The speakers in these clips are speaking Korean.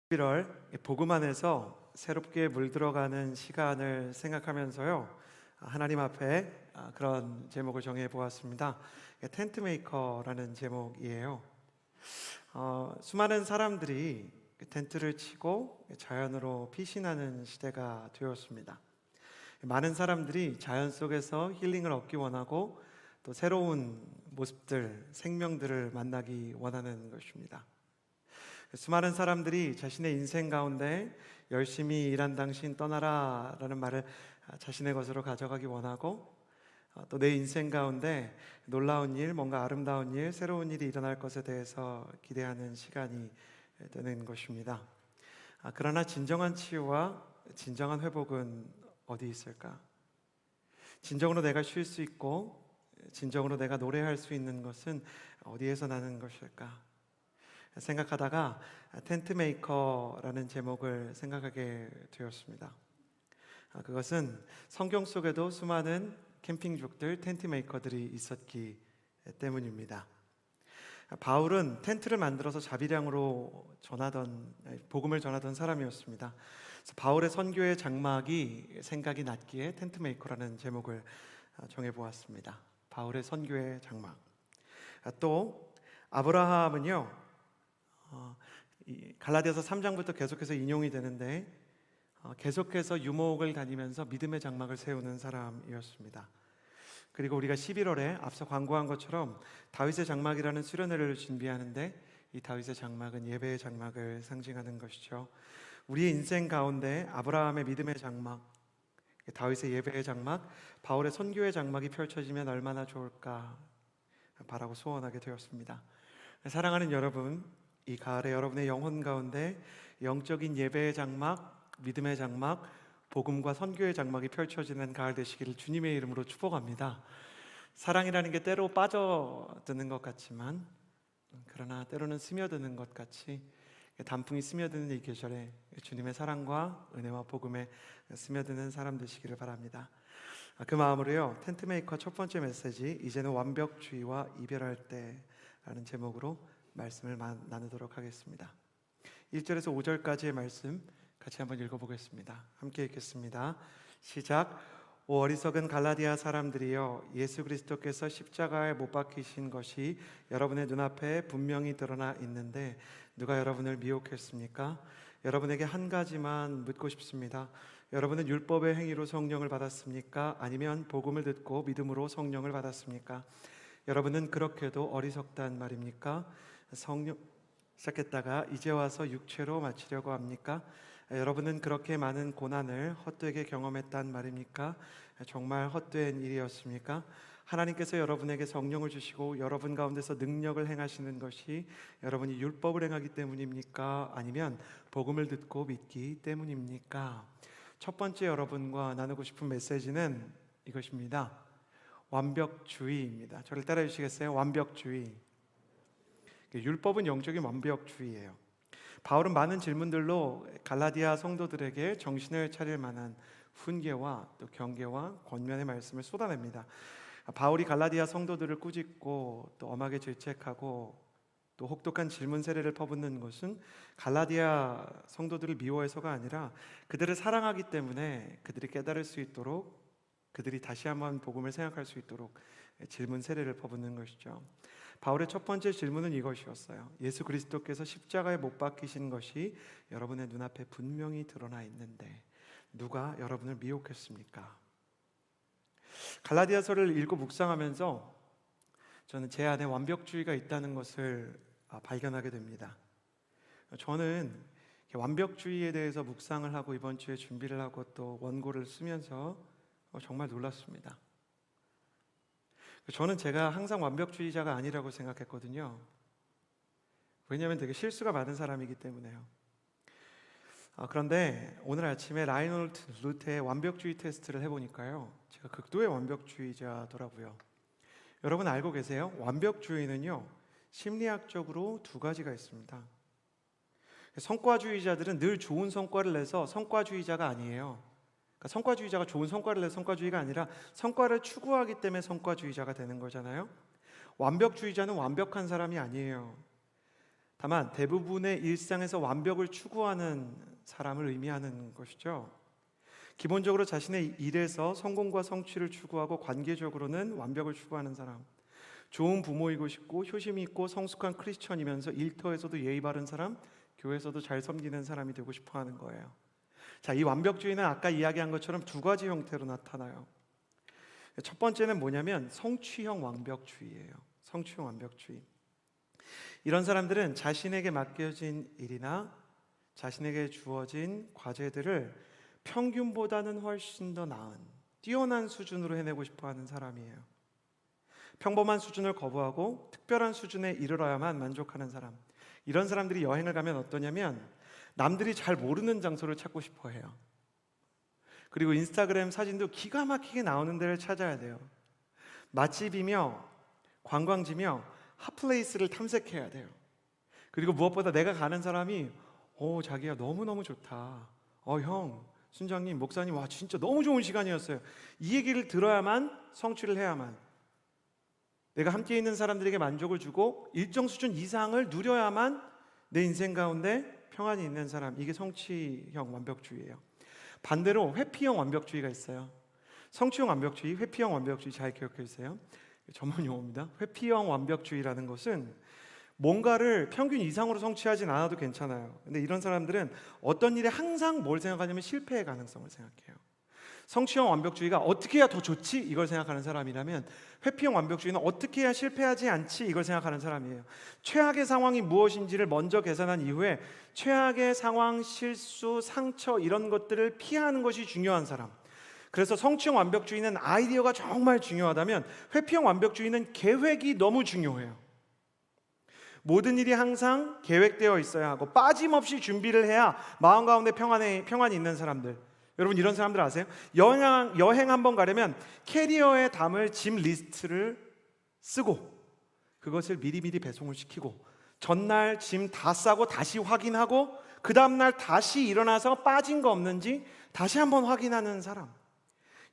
11월 복음 안에서 새롭게 물들어가는 시간을 생각하면서요, 하나님 앞에 그런 제목을 정해 보았습니다. 텐트 메이커라는 제목이에요. 수많은 사람들이 텐트를 치고 자연으로 피신하는 시대가 되었습니다. 많은 사람들이 자연 속에서 힐링을 얻기 원하고 또 새로운 모습들, 생명들을 만나기 원하는 것입니다. 수많은 사람들이 자신의 인생 가운데 열심히 일한 당신 떠나라 라는 말을 자신의 것으로 가져가기 원하고, 또 내 인생 가운데 놀라운 일, 뭔가 아름다운 일, 새로운 일이 일어날 것에 대해서 기대하는 시간이 되는 것입니다. 그러나 진정한 치유와 진정한 회복은 어디 있을까? 진정으로 내가 쉴 수 있고 진정으로 내가 노래할 수 있는 것은 어디에서 나는 것일까? 생각하다가 텐트 메이커라는 제목을 생각하게 되었습니다. 그것은 성경 속에도 수많은 캠핑족들, 텐트 메이커들이 있었기 때문입니다. 바울은 텐트를 만들어서 자비량으로 복음을 전하던 사람이었습니다. 그래서 바울의 선교의 장막이 생각이 났기에 텐트 메이커라는 제목을 정해보았습니다. 바울의 선교의 장막. 또 아브라함은요, 갈라디아서 3장부터 계속해서 인용이 되는데, 계속해서 유목을 다니면서 믿음의 장막을 세우는 사람이었습니다. 그리고 우리가 11월에 앞서 광고한 것처럼 다윗의 장막이라는 수련회를 준비하는데, 이 다윗의 장막은 예배의 장막을 상징하는 것이죠. 우리의 인생 가운데 아브라함의 믿음의 장막, 다윗의 예배의 장막, 바울의 선교의 장막이 펼쳐지면 얼마나 좋을까 바라고 소원하게 되었습니다. 사랑하는 여러분, 이 가을에 여러분의 영혼 가운데 영적인 예배의 장막, 믿음의 장막, 복음과 선교의 장막이 펼쳐지는 가을 되시기를 주님의 이름으로 축복합니다. 사랑이라는 게 때로 빠져드는 것 같지만, 그러나 때로는 스며드는 것 같이 단풍이 스며드는 이 계절에 주님의 사랑과 은혜와 복음에 스며드는 사람 되시기를 바랍니다. 그 마음으로요, 텐트메이커 첫 번째 메시지, 이제는 완벽주의와 이별할 때라는 제목으로 말씀을 나누도록 하겠습니다. 1절에서 5절까지의 말씀 같이 한번 읽어보겠습니다. 함께 읽겠습니다. 시작. 오 어리석은 갈라디아 사람들이여, 예수 그리스도께서 십자가에 못 박히신 것이 여러분의 눈앞에 분명히 드러나 있는데 누가 여러분을 미혹했습니까? 여러분에게 한 가지만 묻고 싶습니다. 여러분은 율법의 행위로 성령을 받았습니까? 아니면 복음을 듣고 믿음으로 성령을 받았습니까? 여러분은 그렇게도 어리석단 말입니까? 성령 시작했다가 이제 와서 육체로 마치려고 합니까? 여러분은 그렇게 많은 고난을 헛되게 경험했단 말입니까? 정말 헛된 일이었습니까? 하나님께서 여러분에게 성령을 주시고 여러분 가운데서 능력을 행하시는 것이 여러분이 율법을 행하기 때문입니까? 아니면 복음을 듣고 믿기 때문입니까? 첫 번째 여러분과 나누고 싶은 메시지는 이것입니다. 완벽주의입니다. 저를 따라해 주시겠어요? 완벽주의. 율법은 영적인 완벽주의예요. 바울은 많은 질문들로 갈라디아 성도들에게 정신을 차릴 만한 훈계와 또 경계와 권면의 말씀을 쏟아냅니다. 바울이 갈라디아 성도들을 꾸짖고 또 엄하게 질책하고 또 혹독한 질문 세례를 퍼붓는 것은 갈라디아 성도들을 미워해서가 아니라 그들을 사랑하기 때문에 그들이 깨달을 수 있도록, 그들이 다시 한번 복음을 생각할 수 있도록 질문 세례를 퍼붓는 것이죠. 바울의 첫 번째 질문은 이것이었어요. 예수 그리스도께서 십자가에 못 박히신 것이 여러분의 눈앞에 분명히 드러나 있는데 누가 여러분을 미혹했습니까? 갈라디아서를 읽고 묵상하면서 저는 제 안에 완벽주의가 있다는 것을 발견하게 됩니다. 저는 완벽주의에 대해서 묵상을 하고 이번 주에 준비를 하고 또 원고를 쓰면서 정말 놀랐습니다. 저는 제가 항상 완벽주의자가 아니라고 생각했거든요. 왜냐하면 되게 실수가 많은 사람이기 때문에요. 그런데 오늘 아침에 라이놀드 루테의 완벽주의 테스트를 해보니까요, 제가 극도의 완벽주의자더라고요. 여러분 알고 계세요? 완벽주의는요, 심리학적으로 두 가지가 있습니다. 성과주의자들은 늘 좋은 성과를 내서 성과주의자가 아니에요. 그러니까 성과주의자가 좋은 성과를 내서 성과주의가 아니라 성과를 추구하기 때문에 성과주의자가 되는 거잖아요. 완벽주의자는 완벽한 사람이 아니에요. 다만 대부분의 일상에서 완벽을 추구하는 사람을 의미하는 것이죠. 기본적으로 자신의 일에서 성공과 성취를 추구하고 관계적으로는 완벽을 추구하는 사람, 좋은 부모이고 싶고 효심이 있고 성숙한 크리스천이면서 일터에서도 예의 바른 사람, 교회에서도 잘 섬기는 사람이 되고 싶어 하는 거예요. 자, 이 완벽주의는 아까 이야기한 것처럼 두 가지 형태로 나타나요. 첫 번째는 뭐냐면 성취형 완벽주의예요. 성취형 완벽주의. 이런 사람들은 자신에게 맡겨진 일이나 자신에게 주어진 과제들을 평균보다는 훨씬 더 나은, 뛰어난 수준으로 해내고 싶어하는 사람이에요. 평범한 수준을 거부하고 특별한 수준에 이르러야만 만족하는 사람. 이런 사람들이 여행을 가면 어떠냐면 남들이 잘 모르는 장소를 찾고 싶어 해요. 그리고 인스타그램 사진도 기가 막히게 나오는 데를 찾아야 돼요. 맛집이며 관광지며 핫플레이스를 탐색해야 돼요. 그리고 무엇보다 내가 가는 사람이 자기야 너무너무 좋다. 형, 순장님, 목사님, 와 진짜 너무 좋은 시간이었어요. 이 얘기를 들어야만, 성취를 해야만, 내가 함께 있는 사람들에게 만족을 주고 일정 수준 이상을 누려야만 내 인생 가운데 평안이 있는 사람, 이게 성취형 완벽주의예요. 반대로 회피형 완벽주의가 있어요. 성취형 완벽주의, 회피형 완벽주의 잘 기억해 주세요. 전문 용어입니다. 회피형 완벽주의라는 것은 뭔가를 평균 이상으로 성취하진 않아도 괜찮아요. 근데 이런 사람들은 어떤 일에 항상 뭘 생각하냐면 실패의 가능성을 생각해요. 성취형 완벽주의가 어떻게 해야 더 좋지? 이걸 생각하는 사람이라면 회피형 완벽주의는 어떻게 해야 실패하지 않지? 이걸 생각하는 사람이에요. 최악의 상황이 무엇인지를 먼저 계산한 이후에 최악의 상황, 실수, 상처 이런 것들을 피하는 것이 중요한 사람. 그래서 성취형 완벽주의는 아이디어가 정말 중요하다면 회피형 완벽주의는 계획이 너무 중요해요. 모든 일이 항상 계획되어 있어야 하고 빠짐없이 준비를 해야 마음 가운데 평안이 있는 사람들. 여러분 이런 사람들 아세요? 여행 한번 가려면 캐리어에 담을 짐 리스트를 쓰고 그것을 미리미리 배송을 시키고 전날 짐 다 싸고 다시 확인하고 그 다음날 다시 일어나서 빠진 거 없는지 다시 한번 확인하는 사람.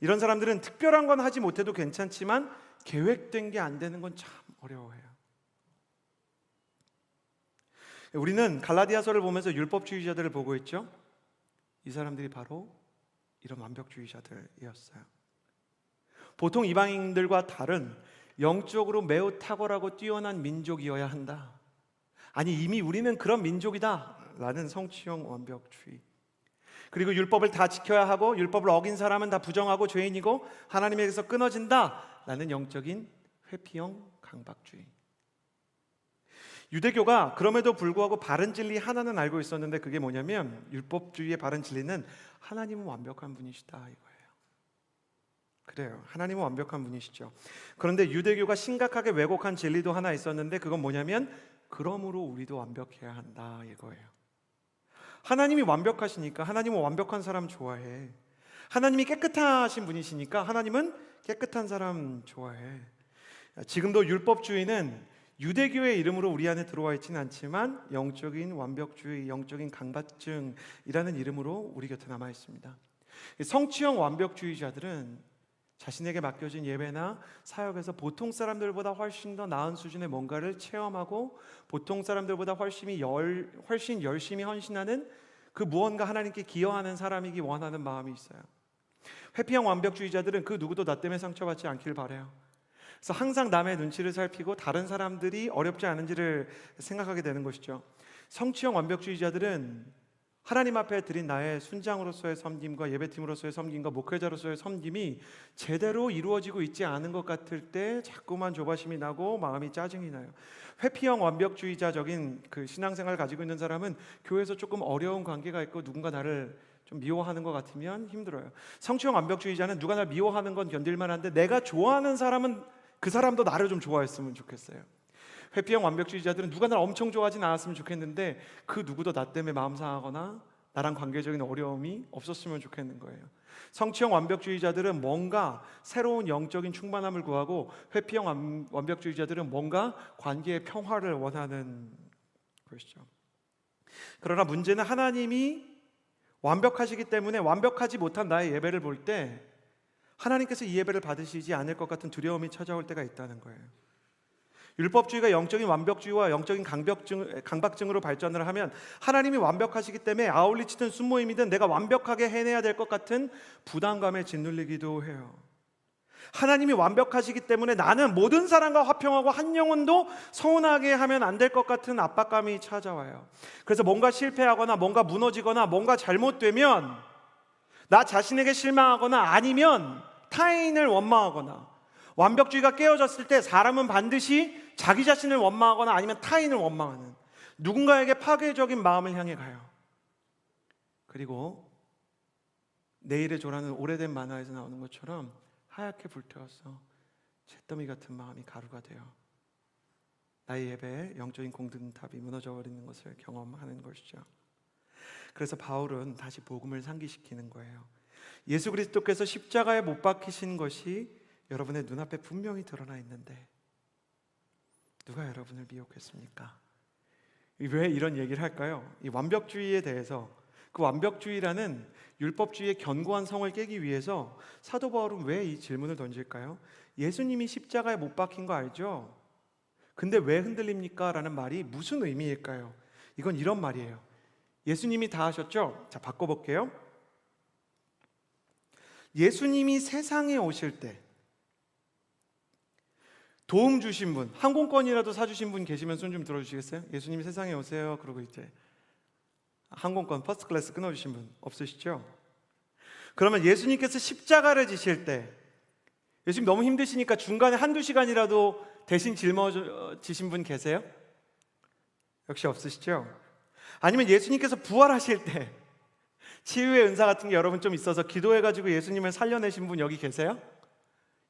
이런 사람들은 특별한 건 하지 못해도 괜찮지만 계획된 게 안 되는 건 참 어려워해요. 우리는 갈라디아서를 보면서 율법주의자들을 보고 있죠. 이 사람들이 바로 이런 완벽주의자들이었어요. 보통 이방인들과 다른 영적으로 매우 탁월하고 뛰어난 민족이어야 한다. 아니 이미 우리는 그런 민족이다 라는 성취형 완벽주의. 그리고 율법을 다 지켜야 하고 율법을 어긴 사람은 다 부정하고 죄인이고 하나님에게서 끊어진다 라는 영적인 회피형 강박주의. 유대교가 그럼에도 불구하고 바른 진리 하나는 알고 있었는데 그게 뭐냐면 율법주의의 바른 진리는 하나님은 완벽한 분이시다 이거예요. 그래요. 하나님은 완벽한 분이시죠. 그런데 유대교가 심각하게 왜곡한 진리도 하나 있었는데 그건 뭐냐면 그러므로 우리도 완벽해야 한다 이거예요. 하나님이 완벽하시니까 하나님은 완벽한 사람 좋아해. 하나님이 깨끗하신 분이시니까 하나님은 깨끗한 사람 좋아해. 지금도 율법주의는 유대교의 이름으로 우리 안에 들어와 있지는 않지만 영적인 완벽주의, 영적인 강박증이라는 이름으로 우리 곁에 남아 있습니다. 성취형 완벽주의자들은 자신에게 맡겨진 예배나 사역에서 보통 사람들보다 훨씬 더 나은 수준의 뭔가를 체험하고 보통 사람들보다 훨씬 열심히 헌신하는 그 무언가 하나님께 기여하는 사람이기 원하는 마음이 있어요. 회피형 완벽주의자들은 그 누구도 나 때문에 상처받지 않길 바라요. 그래서 항상 남의 눈치를 살피고 다른 사람들이 어렵지 않은지를 생각하게 되는 것이죠. 성취형 완벽주의자들은 하나님 앞에 드린 나의 순장으로서의 섬김과 예배팀으로서의 섬김과 목회자로서의 섬김이 제대로 이루어지고 있지 않은 것 같을 때 자꾸만 조바심이 나고 마음이 짜증이 나요. 회피형 완벽주의자적인 그 신앙생활을 가지고 있는 사람은 교회에서 조금 어려운 관계가 있고 누군가 나를 좀 미워하는 것 같으면 힘들어요. 성취형 완벽주의자는 누가 날 미워하는 건 견딜만 한데 내가 좋아하는 사람은 그 사람도 나를 좀 좋아했으면 좋겠어요. 회피형 완벽주의자들은 누가 날 엄청 좋아하진 않았으면 좋겠는데 그 누구도 나 때문에 마음 상하거나 나랑 관계적인 어려움이 없었으면 좋겠는 거예요. 성취형 완벽주의자들은 뭔가 새로운 영적인 충만함을 구하고 회피형 완벽주의자들은 뭔가 관계의 평화를 원하는 것이죠. 그러나 문제는 하나님이 완벽하시기 때문에 완벽하지 못한 나의 예배를 볼 때 하나님께서 이 예배를 받으시지 않을 것 같은 두려움이 찾아올 때가 있다는 거예요. 율법주의가 영적인 완벽주의와 영적인 강박증으로 발전을 하면 하나님이 완벽하시기 때문에 아울리치든 순모임이든 내가 완벽하게 해내야 될 것 같은 부담감에 짓눌리기도 해요. 하나님이 완벽하시기 때문에 나는 모든 사람과 화평하고 한 영혼도 서운하게 하면 안 될 것 같은 압박감이 찾아와요. 그래서 뭔가 실패하거나 뭔가 무너지거나 뭔가 잘못되면 나 자신에게 실망하거나 아니면 타인을 원망하거나, 완벽주의가 깨어졌을 때 사람은 반드시 자기 자신을 원망하거나 아니면 타인을 원망하는, 누군가에게 파괴적인 마음을 향해 가요. 그리고 내일의 조라는 오래된 만화에서 나오는 것처럼 하얗게 불태워서 잿더미 같은 마음이 가루가 돼요. 나의 예배에 영적인 공든탑이 무너져 버리는 것을 경험하는 것이죠. 그래서 바울은 다시 복음을 상기시키는 거예요. 예수 그리스도께서 십자가에 못 박히신 것이 여러분의 눈앞에 분명히 드러나 있는데 누가 여러분을 미혹했습니까? 왜 이런 얘기를 할까요? 이 완벽주의에 대해서, 그 완벽주의라는 율법주의의 견고한 성을 깨기 위해서 사도 바울은 왜 이 질문을 던질까요? 예수님이 십자가에 못 박힌 거 알죠? 근데 왜 흔들립니까? 라는 말이 무슨 의미일까요? 이건 이런 말이에요. 예수님이 다 하셨죠? 자, 바꿔볼게요. 예수님이 세상에 오실 때 도움 주신 분, 항공권이라도 사주신 분 계시면 손 좀 들어주시겠어요? 예수님이 세상에 오세요. 그러고 이제 항공권 퍼스트 클래스 끊어주신 분 없으시죠? 그러면 예수님께서 십자가를 지실 때 예수님 너무 힘드시니까 중간에 한두 시간이라도 대신 짊어지신 분 계세요? 역시 없으시죠? 아니면 예수님께서 부활하실 때 치유의 은사 같은 게 여러분 좀 있어서 기도해가지고 예수님을 살려내신 분 여기 계세요?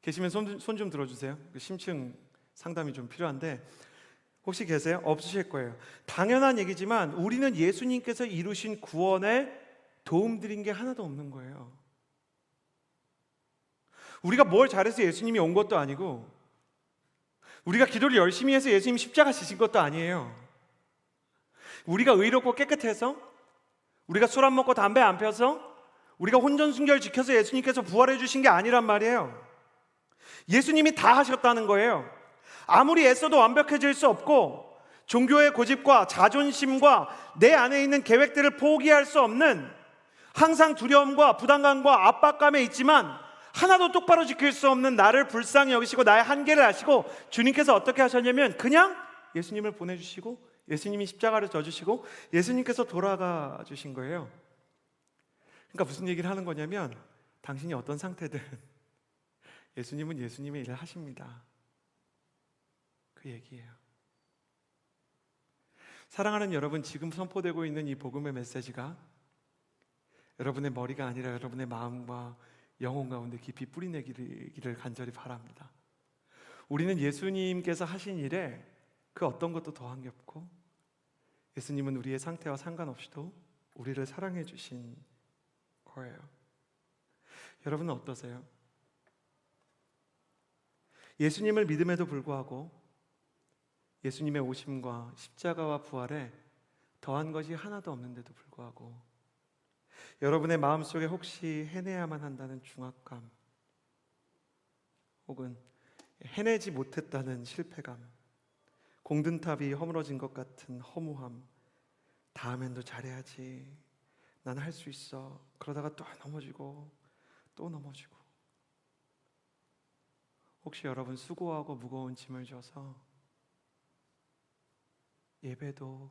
계시면 손 좀 들어주세요. 심층 상담이 좀 필요한데 혹시 계세요? 없으실 거예요. 당연한 얘기지만 우리는 예수님께서 이루신 구원에 도움드린 게 하나도 없는 거예요. 우리가 뭘 잘해서 예수님이 온 것도 아니고, 우리가 기도를 열심히 해서 예수님이 십자가 지신 것도 아니에요. 우리가 의롭고 깨끗해서, 우리가 술 안 먹고 담배 안 펴서, 우리가 혼전순결 지켜서 예수님께서 부활해 주신 게 아니란 말이에요. 예수님이 다 하셨다는 거예요. 아무리 애써도 완벽해질 수 없고, 종교의 고집과 자존심과 내 안에 있는 계획들을 포기할 수 없는, 항상 두려움과 부담감과 압박감에 있지만 하나도 똑바로 지킬 수 없는 나를 불쌍히 여기시고 나의 한계를 아시고 주님께서 어떻게 하셨냐면 그냥 예수님을 보내주시고 예수님이 십자가를 져주시고 예수님께서 돌아가 주신 거예요. 그러니까 무슨 얘기를 하는 거냐면 당신이 어떤 상태든 예수님은 예수님의 일을 하십니다. 그 얘기예요. 사랑하는 여러분, 지금 선포되고 있는 이 복음의 메시지가 여러분의 머리가 아니라 여러분의 마음과 영혼 가운데 깊이 뿌리내기를 간절히 바랍니다. 우리는 예수님께서 하신 일에 그 어떤 것도 더한 게 없고, 예수님은 우리의 상태와 상관없이도 우리를 사랑해 주신 거예요. 여러분은 어떠세요? 예수님을 믿음에도 불구하고 예수님의 오심과 십자가와 부활에 더한 것이 하나도 없는데도 불구하고 여러분의 마음속에 혹시 해내야만 한다는 중압감, 혹은 해내지 못했다는 실패감, 공든탑이 허물어진 것 같은 허무함, 다음엔 더 잘해야지, 난 할 수 있어, 그러다가 또 넘어지고 또 넘어지고, 혹시 여러분 수고하고 무거운 짐을 져서 예배도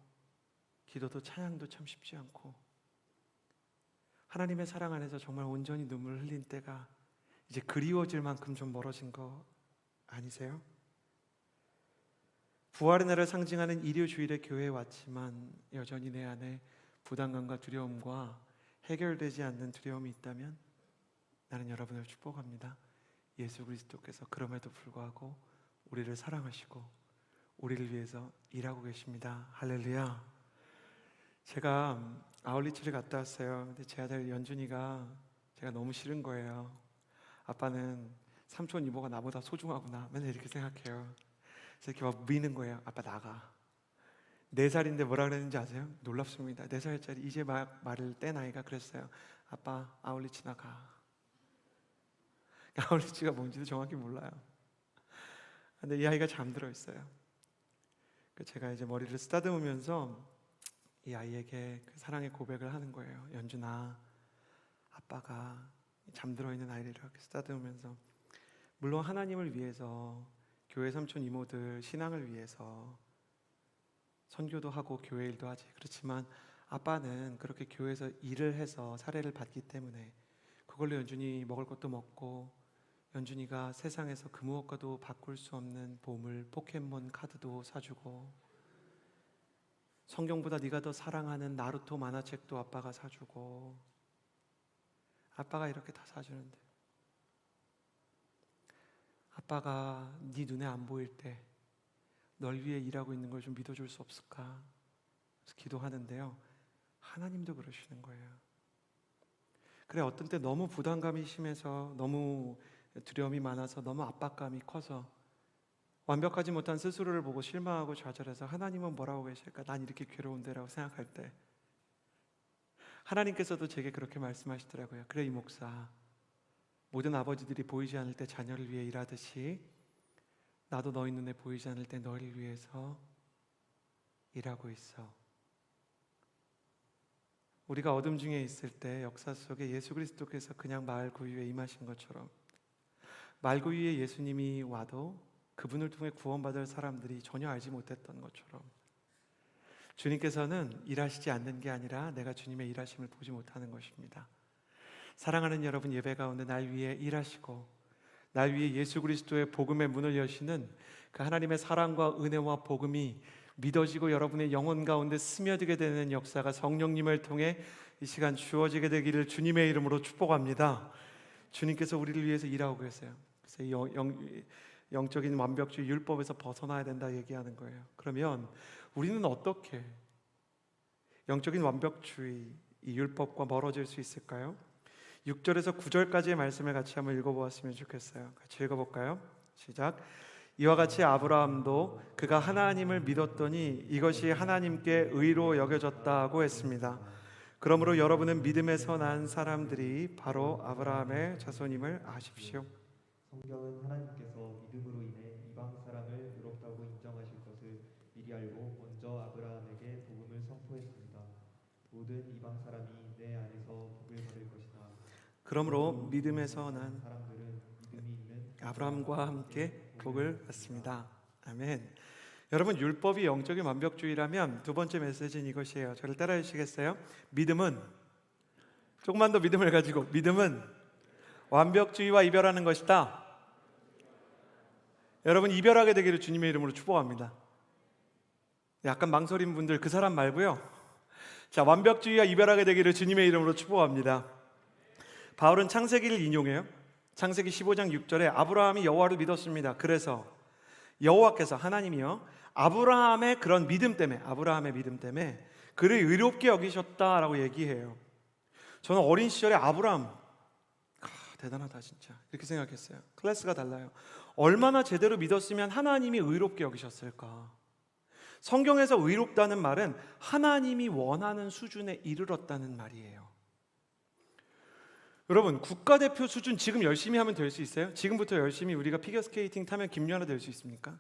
기도도 찬양도 참 쉽지 않고 하나님의 사랑 안에서 정말 온전히 눈물을 흘린 때가 이제 그리워질 만큼 좀 멀어진 거 아니세요? 부활의 날을 상징하는 일요 주일에 교회에 왔지만 여전히 내 안에 부담감과 두려움과 해결되지 않는 두려움이 있다면 나는 여러분을 축복합니다. 예수 그리스도께서 그럼에도 불구하고 우리를 사랑하시고 우리를 위해서 일하고 계십니다. 할렐루야. 제가 아울리치를 갔다 왔어요. 근데 제 아들 연준이가 제가 너무 싫은 거예요. 아빠는 삼촌 이모가 나보다 소중하구나 맨날 이렇게 생각해요. 그래서 이렇게 막 미는 거예요. 아빠 나가. 4살인데 뭐라 그랬는지 아세요? 놀랍습니다. 4살짜리 이제 막 말을 뗀 아이가 그랬어요. 아빠 아울리치 나가. 아울리치가 뭔지도 정확히 몰라요. 근데 이 아이가 잠들어 있어요. 제가 이제 머리를 쓰다듬으면서 이 아이에게 그 사랑의 고백을 하는 거예요. 연준아, 아빠가 잠들어 있는 아이를 이렇게 쓰다듬으면서, 물론 하나님을 위해서, 교회 삼촌 이모들 신앙을 위해서 선교도 하고 교회 일도 하지. 그렇지만 아빠는 그렇게 교회에서 일을 해서 사례를 받기 때문에 그걸로 연준이 먹을 것도 먹고, 연준이가 세상에서 그 무엇과도 바꿀 수 없는 보물, 포켓몬 카드도 사주고, 성경보다 네가 더 사랑하는 나루토 만화책도 아빠가 사주고, 아빠가 이렇게 다 사주는데 아빠가 네 눈에 안 보일 때 널 위해 일하고 있는 걸 좀 믿어줄 수 없을까? 그래서 기도하는데요, 하나님도 그러시는 거예요. 그래, 어떤 때 너무 부담감이 심해서, 너무 두려움이 많아서, 너무 압박감이 커서 완벽하지 못한 스스로를 보고 실망하고 좌절해서 하나님은 뭐라고 계실까? 난 이렇게 괴로운데 라고 생각할 때 하나님께서도 제게 그렇게 말씀하시더라고요. 그래, 이 목사, 모든 아버지들이 보이지 않을 때 자녀를 위해 일하듯이 나도 너희 눈에 보이지 않을 때 너희를 위해서 일하고 있어. 우리가 어둠 중에 있을 때 역사 속에 예수 그리스도께서 그냥 마을 구유에 임하신 것처럼, 마을 구유에 예수님이 와도 그분을 통해 구원받을 사람들이 전혀 알지 못했던 것처럼, 주님께서는 일하시지 않는 게 아니라 내가 주님의 일하심을 보지 못하는 것입니다. 사랑하는 여러분, 예배 가운데 날 위해 일하시고 날 위해 예수 그리스도의 복음의 문을 여시는 그 하나님의 사랑과 은혜와 복음이 믿어지고 여러분의 영혼 가운데 스며들게 되는 역사가 성령님을 통해 이 시간 주어지게 되기를 주님의 이름으로 축복합니다. 주님께서 우리를 위해서 일하고 계세요. 그래서 이 영적인 완벽주의 율법에서 벗어나야 된다 얘기하는 거예요. 그러면 우리는 어떻게 영적인 완벽주의 이 율법과 멀어질 수 있을까요? 6절에서 9절까지의 말씀을 같이 한번 읽어보았으면 좋겠어요. 같이 읽어볼까요? 시작. 이와 같이 아브라함도 그가 하나님을 믿었더니 이것이 하나님께 의로 여겨졌다고 했습니다. 그러므로 여러분은 믿음에서 난 사람들이 바로 아브라함의 자손임을 아십시오. 성경은 하나님께서 믿음으로 인해 이방 사람을 의롭다고 인정하실 것을 미리 알고 먼저 아브라함에게 복음을 선포했습니다. 모든 이방 사람이 내 안에서 복을 받을 것이다. 그러므로 믿음에서 난 사람들은 믿음이 있는 아브라함과 함께 복을 받습니다. 아멘. 여러분, 율법이 영적인 완벽주의라면 두 번째 메시지는 이것이에요. 저를 따라해 주시겠어요? 믿음은, 조금만 더 믿음을 가지고, 믿음은 완벽주의와 이별하는 것이다. 여러분, 이별하게 되기를 주님의 이름으로 축복합니다. 약간 망설인 분들 그 사람 말고요. 자, 완벽주의와 이별하게 되기를 주님의 이름으로 축복합니다. 바울은 창세기를 인용해요. 창세기 15장 6절에 아브라함이 여호와를 믿었습니다. 그래서 여호와께서, 하나님이요, 아브라함의 그런 믿음 때문에, 아브라함의 믿음 때문에 그를 의롭게 여기셨다라고 얘기해요. 저는 어린 시절에 아브라함, 대단하다 진짜, 이렇게 생각했어요. 클래스가 달라요. 얼마나 제대로 믿었으면 하나님이 의롭게 여기셨을까. 성경에서 의롭다는 말은 하나님이 원하는 수준에 이르렀다는 말이에요. 여러분, 국가대표 수준 지금 열심히 하면 될 수 있어요? 지금부터 열심히 우리가 피겨스케이팅 타면 김연아 될 수 있습니까?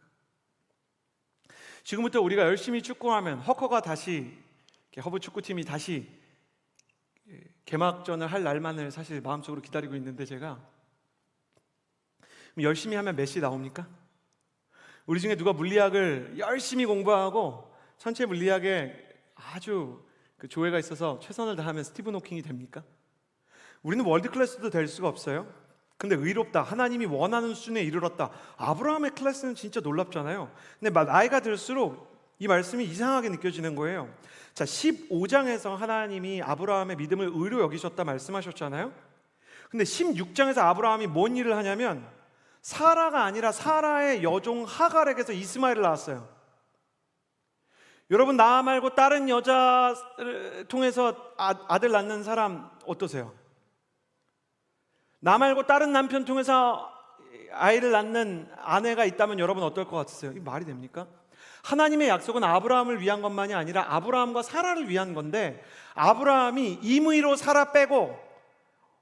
지금부터 우리가 열심히 축구하면 허커가 다시, 허브 축구팀이 다시 개막전을 할 날만을 사실 마음속으로 기다리고 있는데, 제가 열심히 하면 메시 나옵니까? 우리 중에 누가 물리학을 열심히 공부하고 천체 물리학에 아주 그 조예가 있어서 최선을 다하면 스티븐 호킹이 됩니까? 우리는 월드 클래스도 될 수가 없어요. 근데 의롭다, 하나님이 원하는 수준에 이르렀다. 아브라함의 클래스는 진짜 놀랍잖아요. 근데 나이가 들수록 이 말씀이 이상하게 느껴지는 거예요. 자, 15장에서 하나님이 아브라함의 믿음을 의로 여기셨다 말씀하셨잖아요. 근데 16장에서 아브라함이 뭔 일을 하냐면 사라가 아니라 사라의 여종 하갈에게서 이스마엘을 낳았어요. 여러분, 나 말고 다른 여자를 통해서 아들 낳는 사람 어떠세요? 나 말고 다른 남편 통해서 아이를 낳는 아내가 있다면 여러분 어떨 것 같으세요? 이게 말이 됩니까? 하나님의 약속은 아브라함을 위한 것만이 아니라 아브라함과 사라를 위한 건데, 아브라함이 임의로 사라 빼고,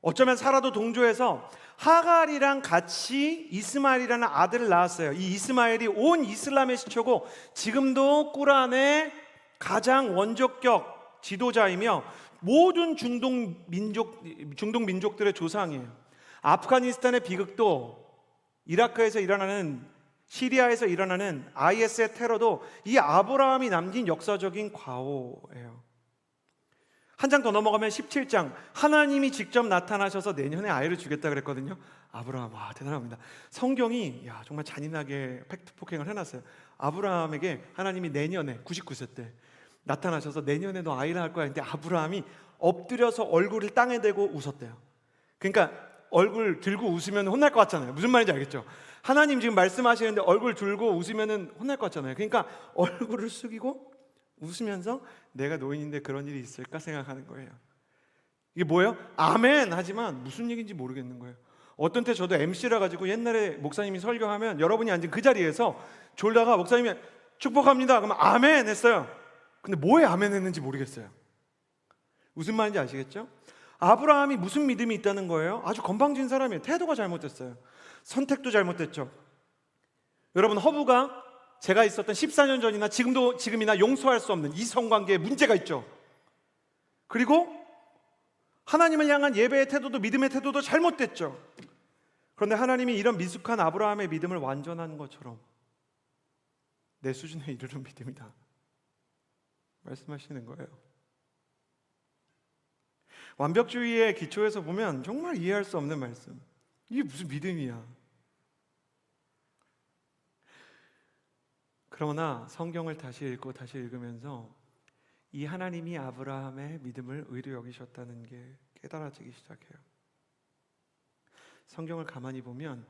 어쩌면 사라도 동조해서 하갈이랑 같이 이스마엘이라는 아들을 낳았어요. 이 이스마엘이 온 이슬람의 시초고 지금도 꾸란의 가장 원조격 지도자이며 모든 중동 민족들의 조상이에요. 아프가니스탄의 비극도, 이라크에서 일어나는, 시리아에서 일어나는 IS의 테러도 이 아브라함이 남긴 역사적인 과오예요. 한 장 더 넘어가면 17장, 하나님이 직접 나타나셔서 내년에 아이를 주겠다 그랬거든요. 아브라함, 와 대단합니다. 성경이 정말 잔인하게 팩트 폭행을 해놨어요. 아브라함에게 하나님이 내년에 99세 때 나타나셔서 내년에 너 아이를 할 거야. 근데 아브라함이 엎드려서 얼굴을 땅에 대고 웃었대요. 그러니까 얼굴 들고 웃으면 혼날 것 같잖아요. 무슨 말인지 알겠죠? 하나님 지금 말씀하시는데 얼굴 들고 웃으면 혼날 것 같잖아요. 그러니까 얼굴을 숙이고 웃으면서 내가 노인인데 그런 일이 있을까 생각하는 거예요. 이게 뭐예요? 아멘 하지만 무슨 얘기인지 모르겠는 거예요. 어떤 때 저도 MC라 가지고 옛날에 목사님이 설교하면 여러분이 앉은 그 자리에서 졸다가 목사님이 축복합니다 그러면 아멘 했어요. 근데 뭐에 아멘 했는지 모르겠어요. 무슨 말인지 아시겠죠? 아브라함이 무슨 믿음이 있다는 거예요? 아주 건방진 사람이에요. 태도가 잘못됐어요. 선택도 잘못됐죠. 여러분, 허브가 제가 있었던 14년 전이나 지금이나 용서할 수 없는 이성관계에 문제가 있죠. 그리고 하나님을 향한 예배의 태도도, 믿음의 태도도 잘못됐죠. 그런데 하나님이 이런 미숙한 아브라함의 믿음을 완전한 것처럼 내 수준에 이르는 믿음이다 말씀하시는 거예요. 완벽주의의 기초에서 보면 정말 이해할 수 없는 말씀. 이게 무슨 믿음이야. 그러나 성경을 다시 읽고 다시 읽으면서 이 하나님이 아브라함의 믿음을 의로 여기셨다는 게 깨달아지기 시작해요. 성경을 가만히 보면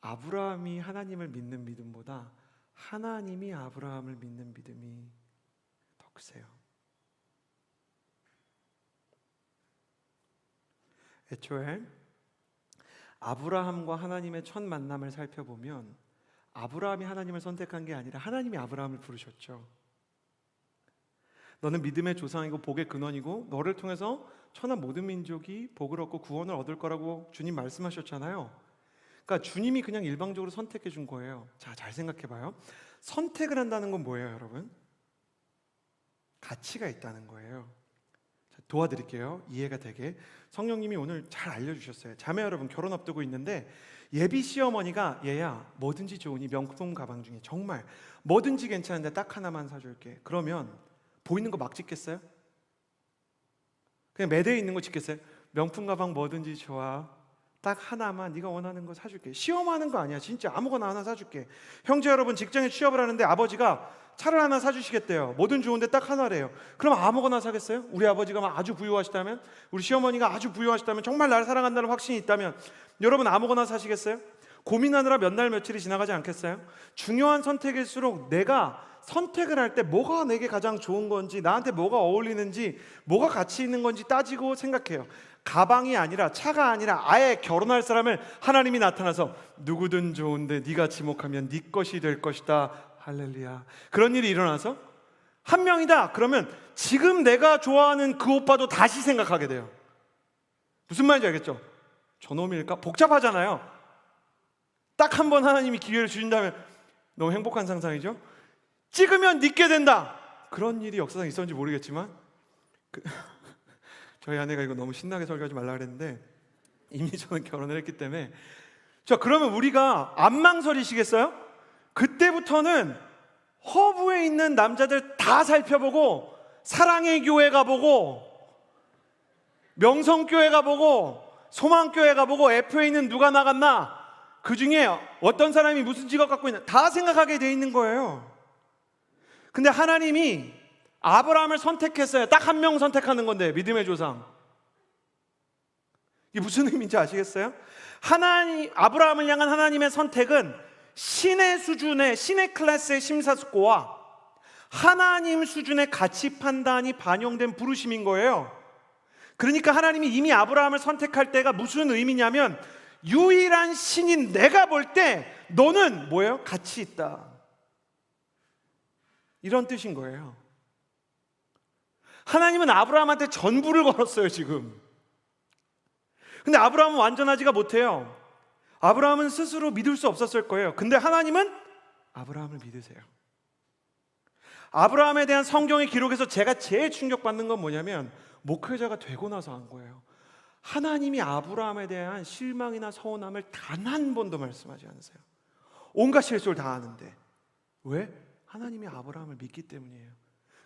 아브라함이 하나님을 믿는 믿음보다 하나님이 아브라함을 믿는 믿음이 더 크세요. 애초에 아브라함과 하나님의 첫 만남을 살펴보면 아브라함이 하나님을 선택한 게 아니라 하나님이 아브라함을 부르셨죠. 너는 믿음의 조상이고 복의 근원이고 너를 통해서 천하 모든 민족이 복을 얻고 구원을 얻을 거라고 주님 말씀하셨잖아요. 그러니까 주님이 그냥 일방적으로 선택해 준 거예요. 자, 잘 생각해 봐요. 선택을 한다는 건 뭐예요, 여러분? 가치가 있다는 거예요. 자, 도와드릴게요. 이해가 되게. 성령님이 오늘 잘 알려주셨어요. 자매 여러분, 결혼 앞두고 있는데 예비 시어머니가 얘야 뭐든지 좋으니 명품 가방 중에 정말 뭐든지 괜찮은데 딱 하나만 사줄게. 그러면 보이는 거 막 찍겠어요? 그냥 매대에 있는 거 찍겠어요? 명품 가방 뭐든지 좋아, 딱 하나만 네가 원하는 거 사줄게. 시험하는 거 아니야. 진짜 아무거나 하나 사줄게. 형제 여러분, 직장에 취업을 하는데 아버지가 차를 하나 사주시겠대요. 뭐든 좋은데 딱 하나래요. 그럼 아무거나 사겠어요? 우리 아버지가 아주 부유하시다면, 우리 시어머니가 아주 부유하시다면, 정말 나를 사랑한다는 확신이 있다면 여러분 아무거나 사시겠어요? 고민하느라 몇 날 며칠이 지나가지 않겠어요? 중요한 선택일수록 내가 선택을 할 때 뭐가 내게 가장 좋은 건지, 나한테 뭐가 어울리는지, 뭐가 가치 있는 건지 따지고 생각해요. 가방이 아니라, 차가 아니라 아예 결혼할 사람을 하나님이 나타나서 누구든 좋은데 네가 지목하면 네 것이 될 것이다. 할렐루야. 그런 일이 일어나서 한 명이다 그러면 지금 내가 좋아하는 그 오빠도 다시 생각하게 돼요. 무슨 말인지 알겠죠? 저놈일까? 복잡하잖아요. 딱 한 번 하나님이 기회를 주신다면 너무 행복한 상상이죠? 찍으면 믿게 된다. 그런 일이 역사상 있었는지 모르겠지만 저희 아내가 이거 너무 신나게 설교하지 말라 그랬는데 이미 저는 결혼을 했기 때문에. 자, 그러면 우리가 안 망설이시겠어요? 그때부터는 허브에 있는 남자들 다 살펴보고, 사랑의 교회 가보고, 명성교회 가보고, 소망교회 가보고, F에 있는 누가 나갔나, 그 중에 어떤 사람이 무슨 직업 갖고 있나 다 생각하게 돼 있는 거예요. 근데 하나님이 아브라함을 선택했어요. 딱 한 명 선택하는 건데, 믿음의 조상. 이게 무슨 의미인지 아시겠어요? 아브라함을 향한 하나님의 선택은 신의 수준의, 신의 클래스의 심사숙고와 하나님 수준의 가치 판단이 반영된 부르심인 거예요. 그러니까 하나님이 이미 아브라함을 선택할 때가 무슨 의미냐면, 유일한 신인 내가 볼 때 너는 뭐예요? 가치 있다, 이런 뜻인 거예요. 하나님은 아브라함한테 전부를 걸었어요 지금. 근데 아브라함은 완전하지가 못해요. 아브라함은 스스로 믿을 수 없었을 거예요. 근데 하나님은 아브라함을 믿으세요. 아브라함에 대한 성경의 기록에서 제가 제일 충격받는 건 뭐냐면 목회자가 되고 나서 한 거예요. 하나님이 아브라함에 대한 실망이나 서운함을 단 한 번도 말씀하지 않으세요. 온갖 실수를 다 하는데 왜? 하나님이 아브라함을 믿기 때문이에요.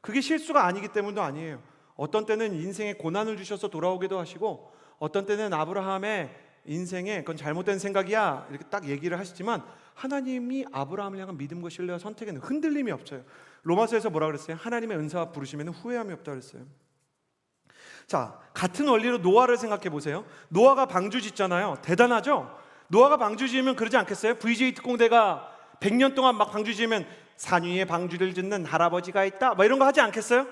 그게 실수가 아니기 때문도 아니에요. 어떤 때는 인생에 고난을 주셔서 돌아오기도 하시고 어떤 때는 아브라함의 인생에 그건 잘못된 생각이야 이렇게 딱 얘기를 하시지만 하나님이 아브라함을 향한 믿음과 신뢰와 선택에는 흔들림이 없어요. 로마서에서 뭐라 그랬어요? 하나님의 은사와 부르심에는 후회함이 없다 그랬어요. 자, 같은 원리로 노아를 생각해 보세요. 노아가 방주 짓잖아요. 대단하죠? 노아가 방주 지으면 그러지 않겠어요? VJ 특공대가 100년 동안 막 방주 지으면 산 위에 방주를 짓는 할아버지가 있다 막 이런 거 하지 않겠어요?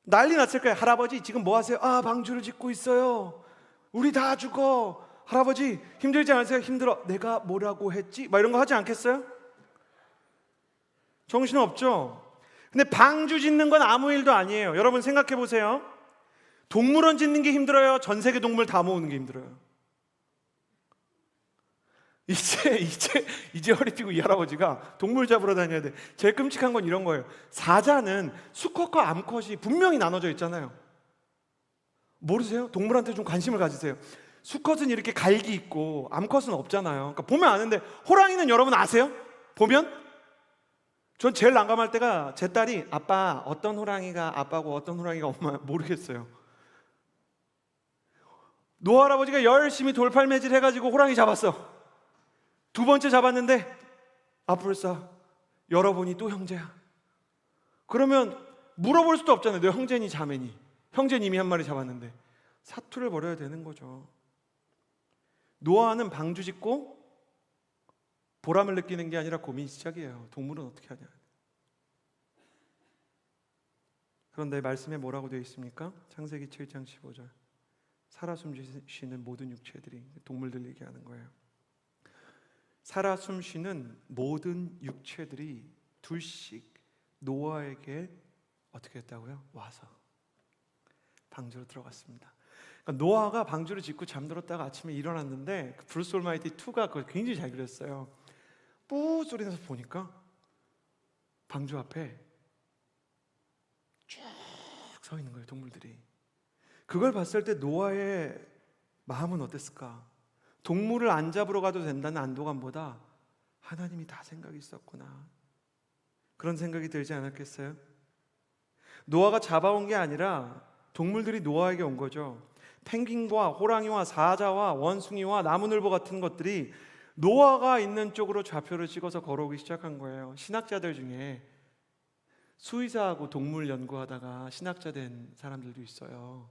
난리 났을 거예요. 할아버지 지금 뭐 하세요? 아, 방주를 짓고 있어요. 우리 다 죽어. 할아버지 힘들지 않으세요? 힘들어. 내가 뭐라고 했지? 막 이런 거 하지 않겠어요? 정신없죠? 근데 방주 짓는 건 아무 일도 아니에요. 여러분 생각해 보세요. 동물원 짓는 게 힘들어요? 전 세계 동물 다 모으는 게 힘들어요? 이제 허리 삐고 이 할아버지가 동물 잡으러 다녀야 돼. 제일 끔찍한 건 이런 거예요. 사자는 수컷과 암컷이 분명히 나눠져 있잖아요. 모르세요? 동물한테 좀 관심을 가지세요. 수컷은 이렇게 갈기 있고 암컷은 없잖아요. 그러니까 보면 아는데 호랑이는 여러분 아세요? 보면? 전 제일 난감할 때가 제 딸이 아빠 어떤 호랑이가 아빠고 어떤 호랑이가 엄마 모르겠어요. 노아 할아버지가 열심히 돌팔매질 해가지고 호랑이 잡았어. 두 번째 잡았는데 아뿔싸 여러분이 또 형제야. 그러면 물어볼 수도 없잖아요. 너 형제니 자매니? 형제님이 한 마리 잡았는데 사투를 벌여야 되는 거죠. 노아는 방주 짓고 보람을 느끼는 게 아니라 고민이 시작이에요. 동물은 어떻게 하냐. 그런데 말씀에 뭐라고 되어 있습니까? 창세기 7장 15절. 살아 숨쉬는 모든 육체들이, 동물들 얘기하는 거예요. 살아 숨쉬는 모든 육체들이 둘씩 노아에게 어떻게 했다고요? 와서 방주로 들어갔습니다. 그러니까 노아가 방주를 짓고 잠들었다가 아침에 일어났는데 그 브루스 올마이티 2가 그걸 굉장히 잘 그렸어요. 뿌 소리 나서 보니까 방주 앞에 쭉 서 있는 거예요, 동물들이. 그걸 봤을 때 노아의 마음은 어땠을까? 동물을 안 잡으러 가도 된다는 안도감보다 하나님이 다 생각이 있었구나, 그런 생각이 들지 않았겠어요? 노아가 잡아온 게 아니라 동물들이 노아에게 온 거죠. 펭귄과 호랑이와 사자와 원숭이와 나무늘보 같은 것들이 노아가 있는 쪽으로 좌표를 찍어서 걸어오기 시작한 거예요. 신학자들 중에 수의사하고 동물 연구하다가 신학자 된 사람들도 있어요.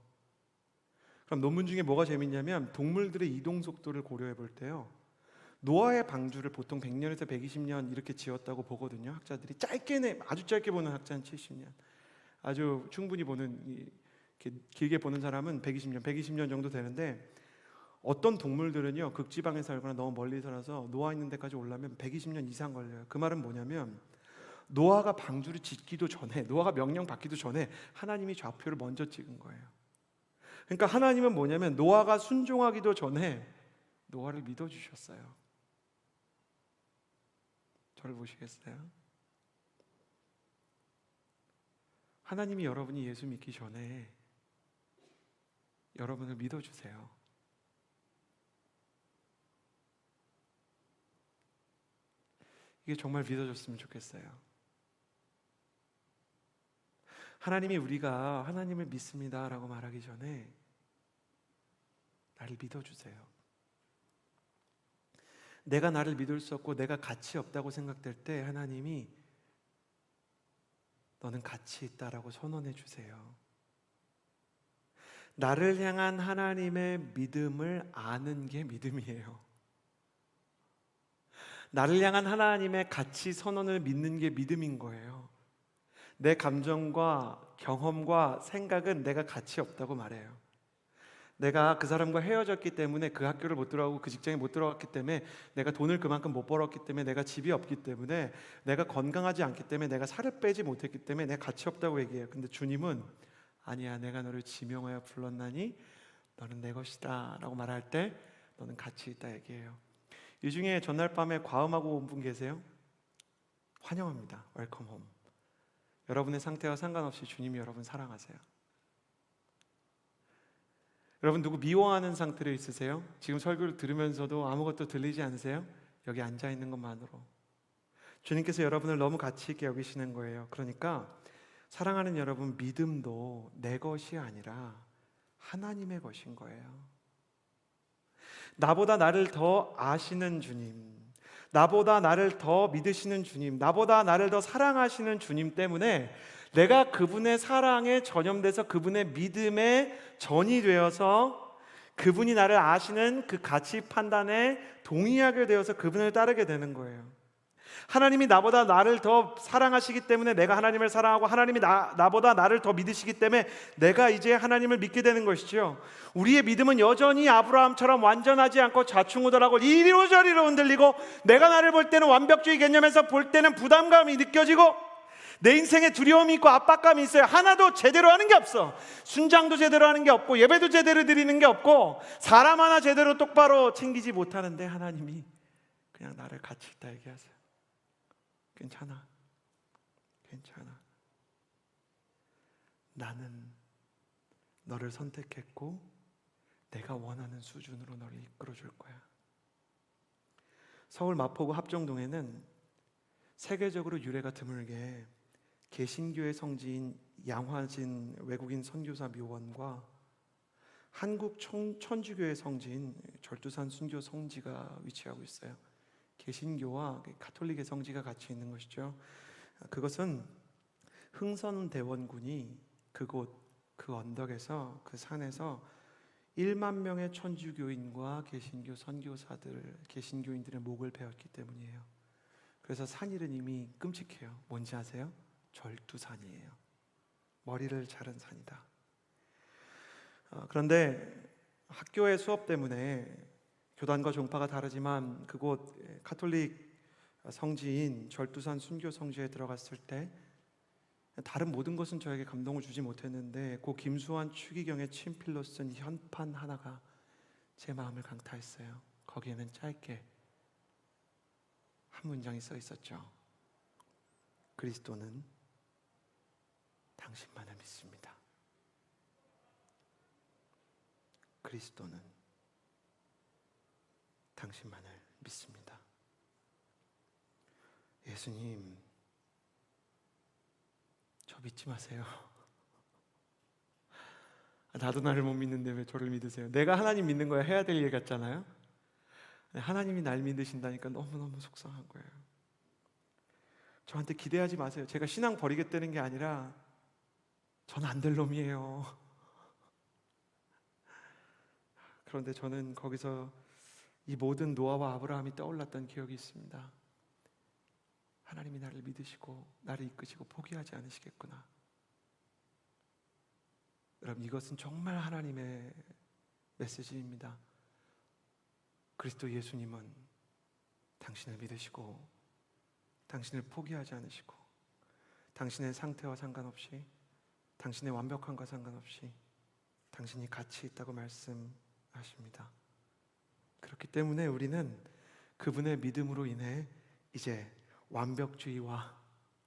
그럼 논문 중에 뭐가 재밌냐면 동물들의 이동 속도를 고려해 볼 때요, 노아의 방주를 보통 100년에서 120년 이렇게 지었다고 보거든요. 학자들이 아주 짧게 보는 학자는 70년, 아주 충분히 보는, 길게 보는 사람은 120년 정도 되는데, 어떤 동물들은요 극지방에 살거나 너무 멀리 살아서 노아 있는 데까지 오려면 120년 이상 걸려요. 그 말은 뭐냐면 노아가 방주를 짓기도 전에, 노아가 명령 받기도 전에 하나님이 좌표를 먼저 찍은 거예요. 그러니까 하나님은 뭐냐면 노아가 순종하기도 전에 노아를 믿어주셨어요. 저를 보시겠어요? 하나님이 여러분이 예수 믿기 전에 여러분을 믿어주세요. 이게 정말 믿어줬으면 좋겠어요. 하나님이 우리가 하나님을 믿습니다 라고 말하기 전에 나를 믿어주세요. 내가 나를 믿을 수 없고 내가 가치 없다고 생각될 때 하나님이 너는 가치 있다라고 선언해 주세요. 나를 향한 하나님의 믿음을 아는 게 믿음이에요. 나를 향한 하나님의 가치 선언을 믿는 게 믿음인 거예요. 내 감정과 경험과 생각은 내가 가치 없다고 말해요. 내가 그 사람과 헤어졌기 때문에 그 학교를 못 들어가고 그 직장에 못 들어갔기 때문에, 내가 돈을 그만큼 못 벌었기 때문에, 내가 집이 없기 때문에, 내가 건강하지 않기 때문에, 내가 살을 빼지 못했기 때문에 내가 가치 없다고 얘기해요. 근데 주님은 아니야, 내가 너를 지명하여 불렀나니 너는 내 것이다 라고 말할 때 너는 가치 있다 얘기해요. 이 중에 전날 밤에 과음하고 온 분 계세요? 환영합니다. 웰컴 홈. 여러분의 상태와 상관없이 주님이 여러분 사랑하세요. 여러분 누구 미워하는 상태로 있으세요? 지금 설교를 들으면서도 아무것도 들리지 않으세요? 여기 앉아 있는 것만으로 주님께서 여러분을 너무 가치 있게 여기시는 거예요. 그러니까 사랑하는 여러분, 믿음도 내 것이 아니라 하나님의 것인 거예요. 나보다 나를 더 아시는 주님, 나보다 나를 더 믿으시는 주님, 나보다 나를 더 사랑하시는 주님 때문에 내가 그분의 사랑에 전염돼서 그분의 믿음에 전이 되어서 그분이 나를 아시는 그 가치 판단에 동의하게 되어서 그분을 따르게 되는 거예요. 하나님이 나보다 나를 더 사랑하시기 때문에 내가 하나님을 사랑하고 하나님이 나보다 나를 더 믿으시기 때문에 내가 이제 하나님을 믿게 되는 것이죠. 우리의 믿음은 여전히 아브라함처럼 완전하지 않고 좌충우돌하고 이리로 저리로 흔들리고 내가 나를 볼 때는 완벽주의 개념에서 볼 때는 부담감이 느껴지고 내 인생에 두려움이 있고 압박감이 있어요. 하나도 제대로 하는 게 없어. 순장도 제대로 하는 게 없고 예배도 제대로 드리는 게 없고 사람 하나 제대로 똑바로 챙기지 못하는데 하나님이 그냥 나를 가치 있다 얘기하세요. 괜찮아. 나는 너를 선택했고 내가 원하는 수준으로 너를 이끌어 줄 거야. 서울 마포구 합정동에는 세계적으로 유래가 드물게 개신교의 성지인 양화진 외국인 선교사 묘원과 한국 천주교의 성지인 절두산 순교 성지가 위치하고 있어요. 개신교와 가톨릭의 성지가 같이 있는 것이죠. 그것은 흥선대원군이 그곳 그 언덕에서 그 산에서 1만 명의 천주교인과 개신교 선교사들, 개신교인들의 목을 베었기 때문이에요. 그래서 산 이름이 끔찍해요. 뭔지 아세요? 절두산이에요. 머리를 자른 산이다. 그런데 학교의 수업 때문에 교단과 종파가 다르지만 그곳 가톨릭 성지인 절두산 순교 성지에 들어갔을 때 다른 모든 것은 저에게 감동을 주지 못했는데 고 김수환 추기경의 친필로 쓴 현판 하나가 제 마음을 강타했어요. 거기에는 짧게 한 문장이 써 있었죠. 그리스도는 당신만을 믿습니다. 그리스도는 당신만을 믿습니다. 예수님, 저 믿지 마세요. 나도 나를 못 믿는데 왜 저를 믿으세요? 내가 하나님 믿는 거야 해야 될 일 같잖아요. 하나님이 날 믿으신다니까 너무너무 속상한 거예요. 저한테 기대하지 마세요. 제가 신앙 버리겠다는 게 아니라 저는 안 될 놈이에요. 그런데 저는 거기서 이 모든 노아와 아브라함이 떠올랐던 기억이 있습니다. 하나님이 나를 믿으시고 나를 이끄시고 포기하지 않으시겠구나. 여러분, 이것은 정말 하나님의 메시지입니다. 그리스도 예수님은 당신을 믿으시고 당신을 포기하지 않으시고 당신의 상태와 상관없이 당신의 완벽함과 상관없이 당신이 가치 있다고 말씀하십니다. 그렇기 때문에 우리는 그분의 믿음으로 인해 이제 완벽주의와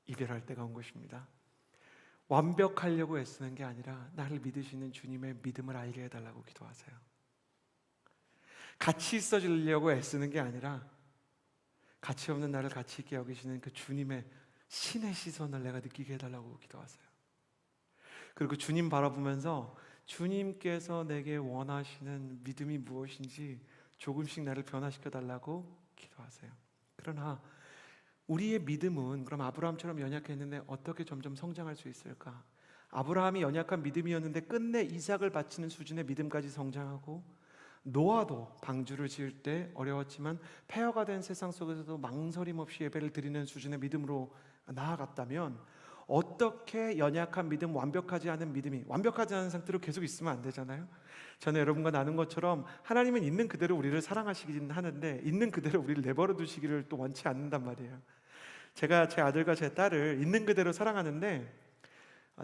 이별할 때가 온 것입니다. 완벽하려고 애쓰는 게 아니라 나를 믿으시는 주님의 믿음을 알게 해달라고 기도하세요. 가치 있어지려고 애쓰는 게 아니라 가치 없는 나를 가치 있게 여기시는 그 주님의 신의 시선을 내가 느끼게 해달라고 기도하세요. 그리고 주님 바라보면서 주님께서 내게 원하시는 믿음이 무엇인지 조금씩 나를 변화시켜 달라고 기도하세요. 그러나 우리의 믿음은 그럼 아브라함처럼 연약했는데 어떻게 점점 성장할 수 있을까? 아브라함이 연약한 믿음이었는데 끝내 이삭을 바치는 수준의 믿음까지 성장하고, 노아도 방주를 지을 때 어려웠지만 폐허가 된 세상 속에서도 망설임 없이 예배를 드리는 수준의 믿음으로 나아갔다면, 어떻게 연약한 믿음, 완벽하지 않은 믿음이, 완벽하지 않은 상태로 계속 있으면 안 되잖아요. 전에 여러분과 나눈 것처럼 하나님은 있는 그대로 우리를 사랑하시긴 하는데 있는 그대로 우리를 내버려 두시기를 또 원치 않는단 말이에요. 제가 제 아들과 제 딸을 있는 그대로 사랑하는데,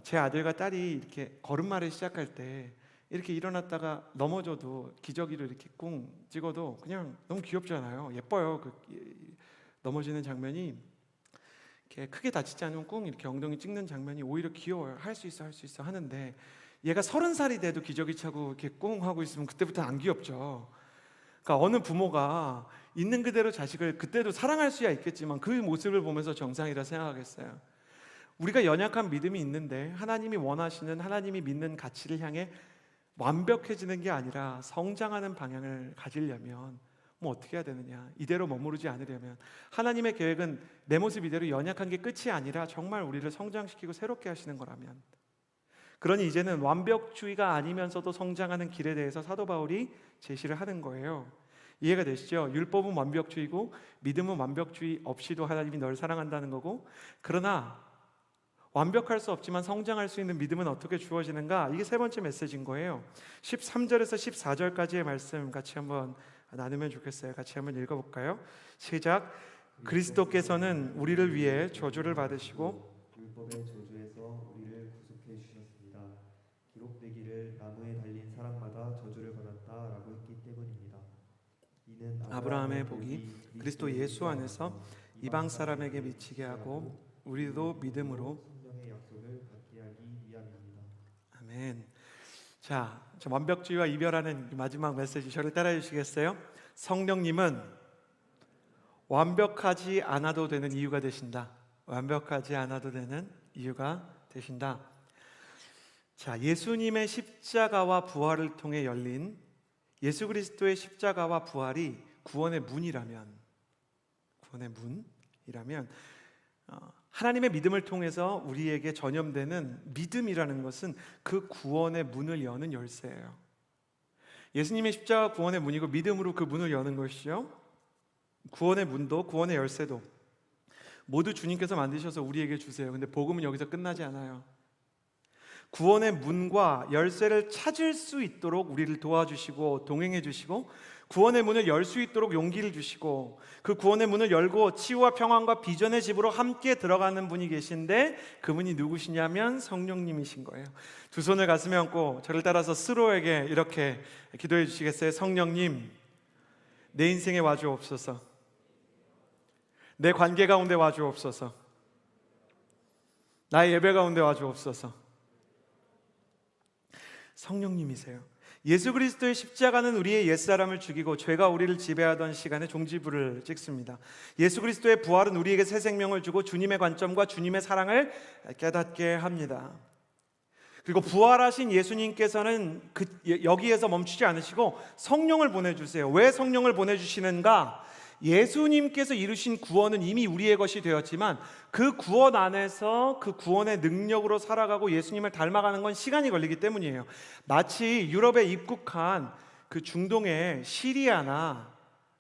제 아들과 딸이 이렇게 걸음마를 시작할 때 이렇게 일어났다가 넘어져도 기저귀를 이렇게 꿍 찍어도 그냥 너무 귀엽잖아요. 예뻐요. 넘어지는 장면이 이렇게 크게 다치지 않으면 꿍 이렇게 엉덩이 찍는 장면이 오히려 귀여워요. 할 수 있어 하는데 얘가 30살이 돼도 기저귀 차고 이렇게 꿍 하고 있으면 그때부터 안 귀엽죠. 그러니까 어느 부모가 있는 그대로 자식을 그때도 사랑할 수야 있겠지만 그 모습을 보면서 정상이라 생각하겠어요. 우리가 연약한 믿음이 있는데 하나님이 원하시는, 하나님이 믿는 가치를 향해 완벽해지는 게 아니라 성장하는 방향을 가지려면 뭐 어떻게 해야 되느냐, 이대로 머무르지 않으려면 하나님의 계획은 내 모습 이대로 연약한 게 끝이 아니라 정말 우리를 성장시키고 새롭게 하시는 거라면, 그러니 이제는 완벽주의가 아니면서도 성장하는 길에 대해서 사도 바울이 제시를 하는 거예요. 이해가 되시죠? 율법은 완벽주의고 믿음은 완벽주의 없이도 하나님이 널 사랑한다는 거고, 그러나 완벽할 수 없지만 성장할 수 있는 믿음은 어떻게 주어지는가? 이게 세 번째 메시지인 거예요. 13절에서 14절까지의 말씀 같이 한번 나누면 좋겠어요. 같이 한번 읽어볼까요? 시작. 그리스도께서는 우리를 위해 저주를 받으시고 율법의 저주에서 우리를 구속해 주셨습니다. 기록되기를 나무에 달린 사람마다 저주를 받았다라고 했기 때문입니다. 이는 아브라함의 복이 그리스도 예수 안에서 이방 사람에게 미치게 하고 우리도 믿음으로 성령의 약속을 받게 하기 위함입니다. 아멘. 자, 저 완벽주의와 이별하는 마지막 메시지 저를 따라해 주시겠어요? 성령님은 완벽하지 않아도 되는 이유가 되신다. 완벽하지 않아도 되는 이유가 되신다. 자, 예수님의 십자가와 부활을 통해 열린 예수 그리스도의 십자가와 부활이 구원의 문이라면 하나님의 믿음을 통해서 우리에게 전염되는 믿음이라는 것은 그 구원의 문을 여는 열쇠예요. 예수님의 십자가 구원의 문이고 믿음으로 그 문을 여는 것이죠. 구원의 문도 구원의 열쇠도 모두 주님께서 만드셔서 우리에게 주세요. 근데 복음은 여기서 끝나지 않아요. 구원의 문과 열쇠를 찾을 수 있도록 우리를 도와주시고 동행해 주시고 구원의 문을 열 수 있도록 용기를 주시고 그 구원의 문을 열고 치유와 평안과 비전의 집으로 함께 들어가는 분이 계신데 그분이 누구시냐면 성령님이신 거예요. 두 손을 가슴에 얹고 저를 따라서 스스로에게 이렇게 기도해 주시겠어요? 성령님, 내 인생에 와주옵소서. 내 관계 가운데 와주옵소서. 나의 예배 가운데 와주옵소서. 성령님이세요. 예수 그리스도의 십자가는 우리의 옛사람을 죽이고 죄가 우리를 지배하던 시간에 종지부를 찍습니다. 예수 그리스도의 부활은 우리에게 새 생명을 주고 주님의 관점과 주님의 사랑을 깨닫게 합니다. 그리고 부활하신 예수님께서는 여기에서 멈추지 않으시고 성령을 보내주세요. 왜 성령을 보내주시는가? 예수님께서 이루신 구원은 이미 우리의 것이 되었지만 그 구원 안에서 그 구원의 능력으로 살아가고 예수님을 닮아가는 건 시간이 걸리기 때문이에요. 마치 유럽에 입국한 그 중동의 시리아나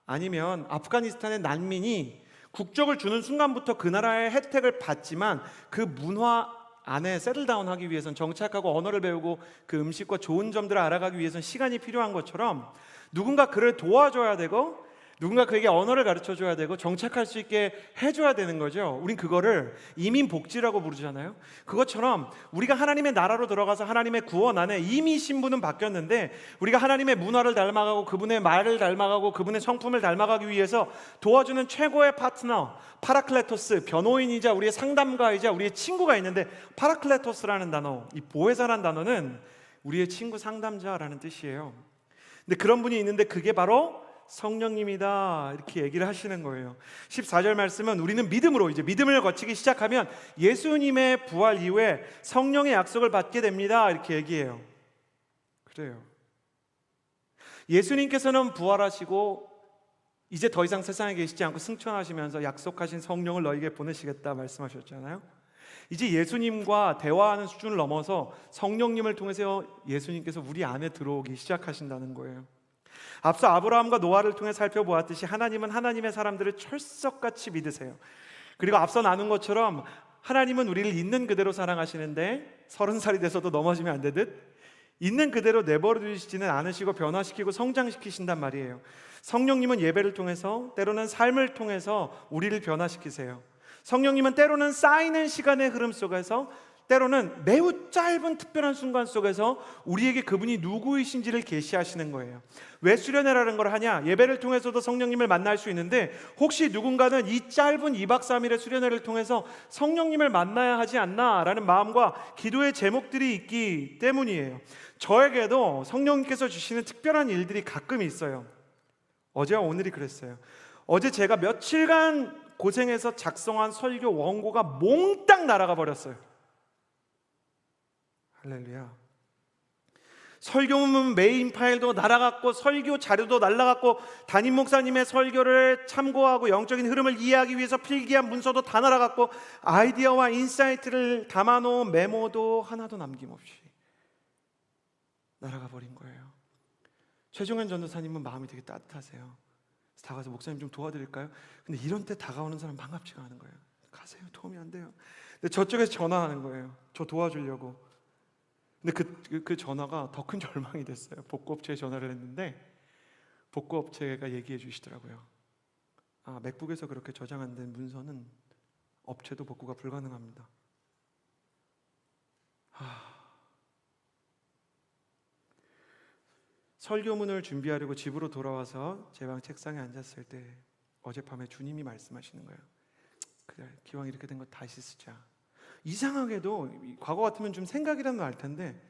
아니면 아프가니스탄의 난민이 국적을 주는 순간부터 그 나라의 혜택을 받지만 그 문화 안에 세틀다운하기 위해서는 정착하고 언어를 배우고 그 음식과 좋은 점들을 알아가기 위해서는 시간이 필요한 것처럼 누군가 그를 도와줘야 되고 누군가 그에게 언어를 가르쳐줘야 되고 정착할 수 있게 해줘야 되는 거죠. 우린 그거를 이민복지라고 부르잖아요. 그것처럼 우리가 하나님의 나라로 들어가서 하나님의 구원 안에 이미 신분은 바뀌었는데 우리가 하나님의 문화를 닮아가고 그분의 말을 닮아가고 그분의 성품을 닮아가기 위해서 도와주는 최고의 파트너 파라클레토스, 변호인이자 우리의 상담가이자 우리의 친구가 있는데 파라클레토스라는 단어, 이 보혜사라는 단어는 우리의 친구 상담자라는 뜻이에요. 근데 그런 분이 있는데 그게 바로 성령님이다 이렇게 얘기를 하시는 거예요. 14절 말씀은 우리는 믿음으로 이제 믿음을 거치기 시작하면 예수님의 부활 이후에 성령의 약속을 받게 됩니다 이렇게 얘기해요. 그래요. 예수님께서는 부활하시고 이제 더 이상 세상에 계시지 않고 승천하시면서 약속하신 성령을 너에게 보내시겠다 말씀하셨잖아요. 이제 예수님과 대화하는 수준을 넘어서 성령님을 통해서 예수님께서 우리 안에 들어오기 시작하신다는 거예요. 앞서 아브라함과 노아를 통해 살펴보았듯이 하나님은 하나님의 사람들을 철석같이 믿으세요. 그리고 앞서 나눈 것처럼 하나님은 우리를 있는 그대로 사랑하시는데 30살이 돼서도 넘어지면 안 되듯 있는 그대로 내버려 두시지는 않으시고 변화시키고 성장시키신단 말이에요. 성령님은 예배를 통해서 때로는 삶을 통해서 우리를 변화시키세요. 성령님은 때로는 쌓이는 시간의 흐름 속에서 때로는 매우 짧은 특별한 순간 속에서 우리에게 그분이 누구이신지를 계시하시는 거예요. 왜 수련회라는 걸 하냐? 예배를 통해서도 성령님을 만날 수 있는데 혹시 누군가는 이 짧은 2박 3일의 수련회를 통해서 성령님을 만나야 하지 않나라는 마음과 기도의 제목들이 있기 때문이에요. 저에게도 성령님께서 주시는 특별한 일들이 가끔 있어요. 어제와 오늘이 그랬어요. 어제 제가 며칠간 고생해서 작성한 설교 원고가 몽땅 날아가 버렸어요. 할렐루야. 설교문 메인 파일도 날아갔고 설교 자료도 날아갔고 담임 목사님의 설교를 참고하고 영적인 흐름을 이해하기 위해서 필기한 문서도 다 날아갔고 아이디어와 인사이트를 담아놓은 메모도 하나도 남김없이 날아가 버린 거예요. 최종현 전도사님은 마음이 되게 따뜻하세요. 다가서 목사님 좀 도와드릴까요? 근데 이런 때 다가오는 사람 반갑지가 않은 거예요. 가세요, 도움이 안 돼요. 근데 저쪽에서 전화하는 거예요. 저 도와주려고. 근데 그 전화가 더 큰 절망이 됐어요. 복구업체에 전화를 했는데 복구업체가 얘기해 주시더라고요. 맥북에서 그렇게 저장 안 된 문서는 업체도 복구가 불가능합니다. 설교문을 준비하려고 집으로 돌아와서 제 방 책상에 앉았을 때 어젯밤에 주님이 말씀하시는 거예요. 그래, 기왕 이렇게 된 거 다시 쓰자. 이상하게도 과거 같으면 좀 생각이라도 날 텐데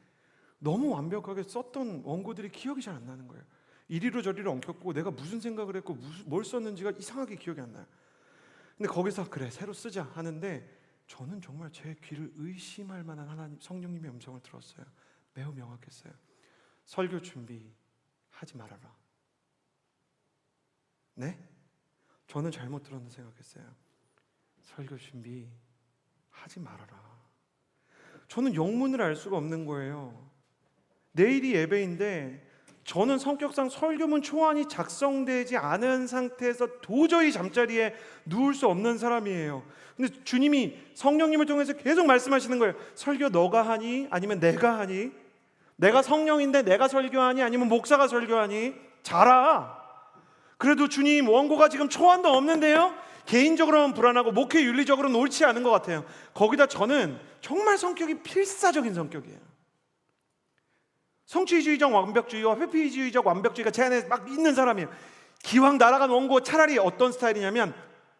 너무 완벽하게 썼던 원고들이 기억이 잘 안 나는 거예요. 이리로 저리로 엉켰고 내가 무슨 생각을 했고 뭘 썼는지가 이상하게 기억이 안 나요. 근데 거기서 그래 새로 쓰자 하는데 저는 정말 제 귀를 의심할 만한 하나님 성령님의 음성을 들었어요. 매우 명확했어요. 설교 준비하지 말아라. 네? 저는 잘못 들었나 생각했어요. 설교 준비하지 말아라. 저는 영문을 알 수가 없는 거예요. 내일이 예배인데 저는 성격상 설교문 초안이 작성되지 않은 상태에서 도저히 잠자리에 누울 수 없는 사람이에요. 근데 주님이 성령님을 통해서 계속 말씀하시는 거예요. 설교 너가 하니? 아니면 내가 하니? 내가 성령인데 내가 설교하니? 아니면 목사가 설교하니? 잘하. 그래도 주님 원고가 지금 초안도 없는데요? 개인적으로는 불안하고 목회 윤리적으로는 옳지 않은 것 같아요. 거기다 저는 정말 성격이 필사적인 성격이에요. 성취주의적 완벽주의와 회피주의적 완벽주의가 제 안에 막 있는 사람이에요. 기왕 날아간 원고 차라리 어떤 스타일이냐면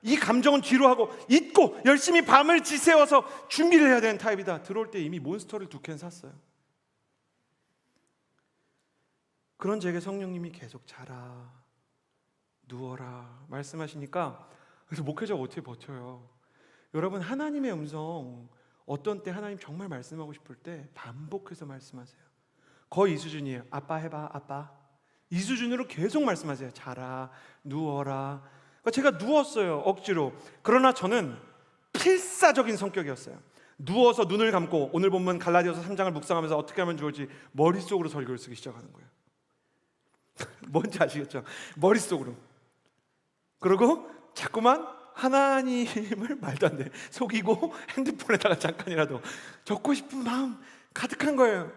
이 감정은 뒤로 하고 잊고 열심히 밤을 지새워서 준비를 해야 되는 타입이다. 들어올 때 이미 몬스터를 2캔 샀어요. 그런 제게 성령님이 계속 자라, 누워라 말씀하시니까 그래서 목회자가 어떻게 버텨요? 여러분 하나님의 음성 어떤 때 하나님 정말 말씀하고 싶을 때 반복해서 말씀하세요. 거의 이 수준이에요. 아빠 해봐 아빠. 이 수준으로 계속 말씀하세요. 자라, 누워라. 그러니까 제가 누웠어요 억지로. 그러나 저는 필사적인 성격이었어요. 누워서 눈을 감고 오늘 본문 갈라디아서 3장을 묵상하면서 어떻게 하면 좋을지 머릿속으로 설교를 쓰기 시작하는 거예요. 뭔지 아시겠죠? 머릿속으로. 그리고 자꾸만 하나님을 말도 안 돼 속이고 핸드폰에다가 잠깐이라도 적고 싶은 마음 가득한 거예요.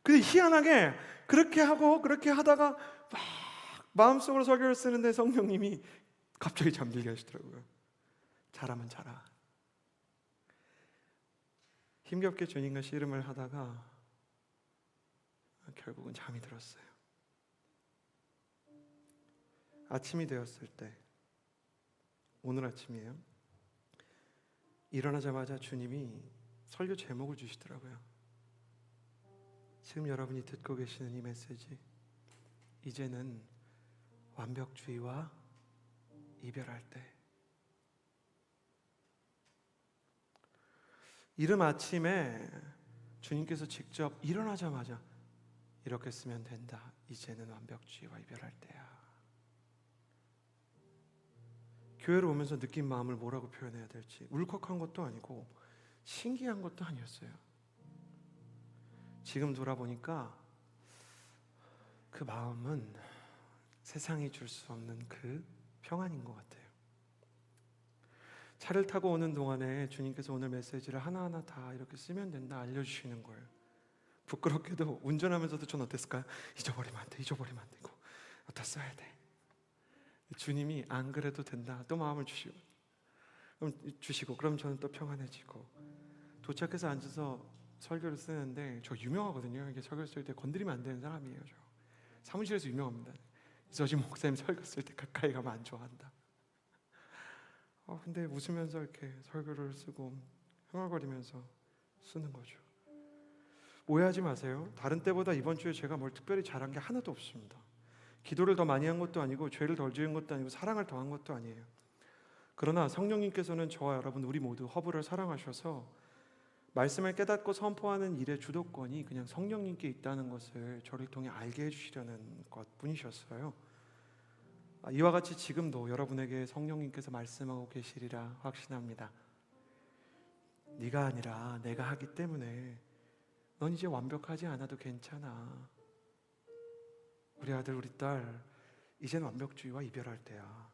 근데 희한하게 그렇게 하고 그렇게 하다가 막 마음속으로 설교를 쓰는데 성령님이 갑자기 잠들게 하시더라고요. 잘하면 자라. 힘겹게 주님과 씨름을 하다가 결국은 잠이 들었어요. 아침이 되었을 때, 오늘 아침이에요. 일어나자마자 주님이 설교 제목을 주시더라고요. 지금 여러분이 듣고 계시는 이 메시지, 이제는 완벽주의와 이별할 때. 이른 아침에 주님께서 직접 일어나자마자 이렇게 쓰면 된다. 이제는 완벽주의와 이별할 때야. 교회로 오면서 느낀 마음을 뭐라고 표현해야 될지 울컥한 것도 아니고 신기한 것도 아니었어요. 지금 돌아보니까 그 마음은 세상이 줄 수 없는 그 평안인 것 같아요. 차를 타고 오는 동안에 주님께서 오늘 메시지를 하나하나 다 이렇게 쓰면 된다 알려주시는 거예요. 부끄럽게도 운전하면서도 전 어땠을까요? 잊어버리면 안 돼, 잊어버리면 안 되고 어디다 써야 돼. 주님이 안 그래도 된다 또 마음을 주시고, 그럼 주시고 그럼 저는 또 평안해지고 도착해서 앉아서 설교를 쓰는데 저 유명하거든요. 이게 설교 쓸 때 건드리면 안 되는 사람이에요. 저 사무실에서 유명합니다. 이서진 목사님 설교 쓸 때 가까이 가면 안 좋아한다. 근데 웃으면서 이렇게 설교를 쓰고 흥얼거리면서 쓰는 거죠. 오해하지 마세요. 다른 때보다 이번 주에 제가 뭘 특별히 잘한 게 하나도 없습니다. 기도를 더 많이 한 것도 아니고 죄를 덜 지은 것도 아니고 사랑을 더한 것도 아니에요. 그러나 성령님께서는 저와 여러분 우리 모두 허브를 사랑하셔서 말씀을 깨닫고 선포하는 일의 주도권이 그냥 성령님께 있다는 것을 저를 통해 알게 해주시려는 것뿐이셨어요. 이와 같이 지금도 여러분에게 성령님께서 말씀하고 계시리라 확신합니다. 네가 아니라 내가 하기 때문에 넌 이제 완벽하지 않아도 괜찮아. 우리 아들 우리 딸 이젠 완벽주의와 이별할 때야.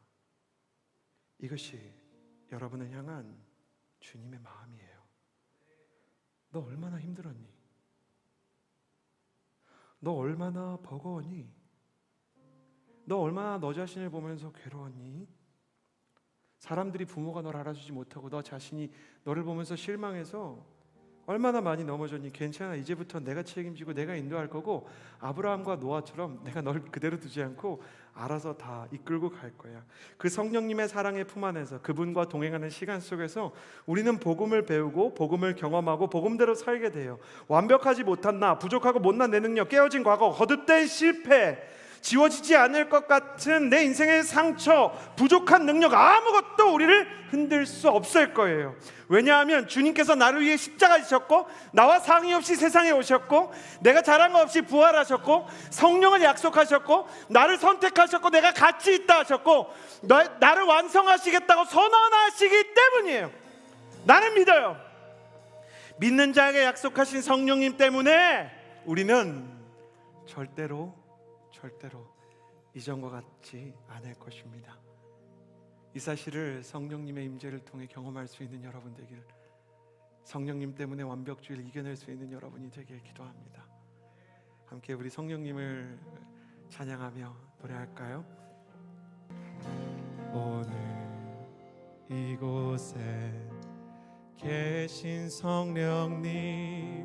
이것이 여러분을 향한 주님의 마음이에요. 너 얼마나 힘들었니? 너 얼마나 버거웠니? 너 얼마나 너 자신을 보면서 괴로웠니? 사람들이 부모가 널 알아주지 못하고 너 자신이 너를 보면서 실망해서 얼마나 많이 넘어졌니? 괜찮아. 이제부터 내가 책임지고 내가 인도할 거고 아브라함과 노아처럼 내가 널 그대로 두지 않고 알아서 다 이끌고 갈 거야. 그 성령님의 사랑의 품 안에서 그분과 동행하는 시간 속에서 우리는 복음을 배우고 복음을 경험하고 복음대로 살게 돼요. 완벽하지 못한 나, 부족하고 못난 내 능력, 깨어진 과거, 거듭된 실패, 지워지지 않을 것 같은 내 인생의 상처, 부족한 능력 아무것도 우리를 흔들 수 없을 거예요. 왜냐하면 주님께서 나를 위해 십자가 지셨고 나와 상의 없이 세상에 오셨고 내가 잘한 거 없이 부활하셨고 성령을 약속하셨고 나를 선택하셨고 내가 가치 있다 하셨고 나를 완성하시겠다고 선언하시기 때문이에요. 나는 믿어요. 믿는 자에게 약속하신 성령님 때문에 우리는 절대로 이전과 같지 않을 것입니다. 이 사실을 성령님의 임재를 통해 경험할 수 있는 여러분 되길, 성령님 때문에 완벽주의를 이겨낼 수 있는 여러분이 되길 기도합니다. 함께 우리 성령님을 찬양하며 노래할까요? 오늘 이곳에 계신 성령님,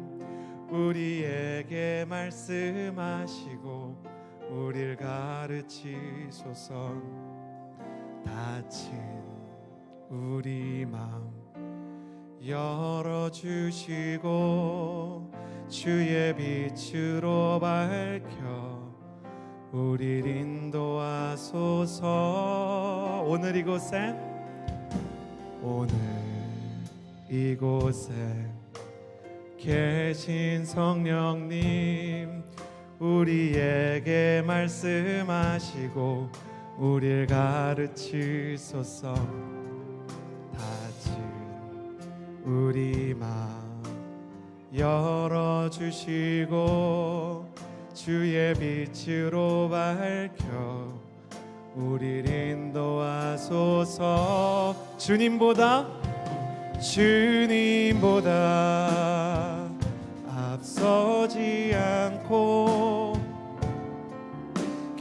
우리에게 말씀하시고 우릴 가르치소서. 닫힌 우리 마음 열어주시고 주의 빛으로 밝혀 우릴 인도하소서. 오늘 이곳에 계신 성령님, 우리에게 말씀하시고 우릴 가르치소서. 닫힌 우리 마음 열어주시고 주의 빛으로 밝혀 우릴 인도하소서. 주님보다 앞서지 않고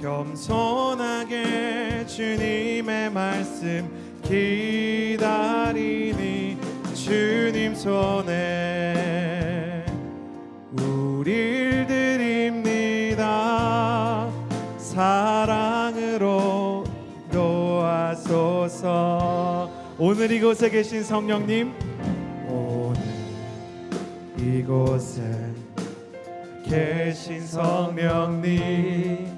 겸손하게 주님의 말씀 기다리니 주님 손에 우릴 드립니다. 사랑으로 도와소서. 오늘 이곳에 계신 성령님, 오늘 이곳에 계신 성령님,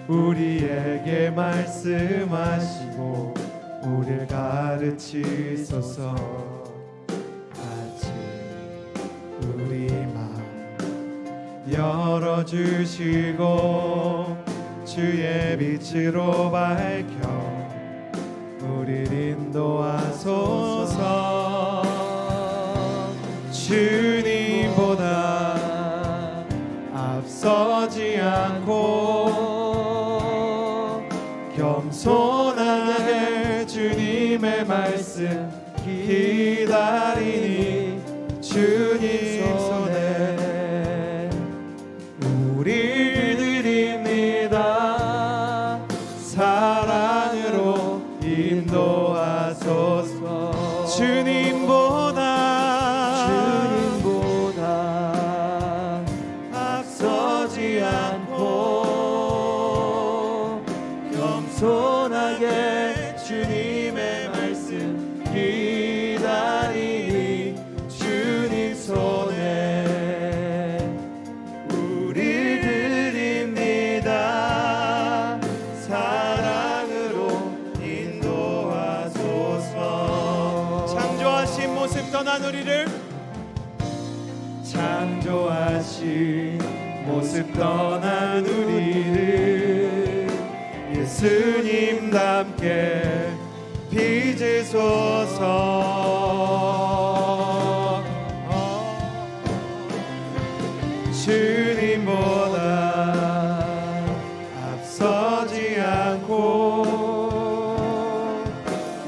우리에게 말씀하시고 우리를 가르치소서. 같이 우리 마음 열어주시고 주의 빛으로 밝혀 우리를 인도하소서. 주님보다 앞서지 않고 겸손하게 주님의 말씀 기다리니 주님 손에 우리 드립니다. 사랑으로 인도하소서. 주님보다 앞서지 않고 겸손하게 주님의 말씀 기다리니 주님 손에 우리 드립니다. 사랑으로 인도하소서. 창조하신 모습 떠난 우리를 창조하신 모습 떠난 우리를 예수님답게 빚으소서. 주님보다 앞서지 않고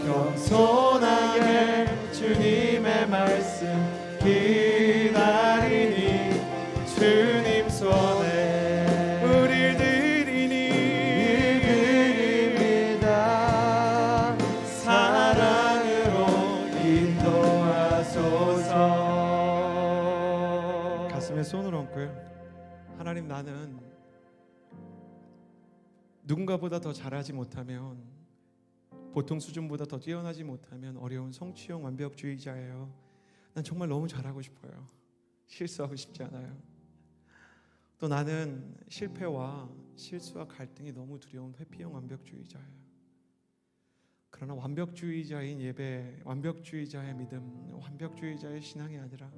겸손하게 주님의 말씀 기다리니 주님 손에 우리 드립니다. 사랑으로 인도하소서. 가슴에 손을 얹고요. 하나님, 나는 누군가보다 더 잘하지 못하면, 보통 수준보다 더 뛰어나지 못하면 어려운 성취형 완벽주의자예요. 난 정말 너무 잘하고 싶어요. 실수하고 싶지 않아요. 또 나는 실패와 실수와 갈등이 너무 두려운 회피형 완벽주의자예요. 그러나 완벽주의자인 예배, 완벽주의자의 믿음, 완벽주의자의 신앙이 아니라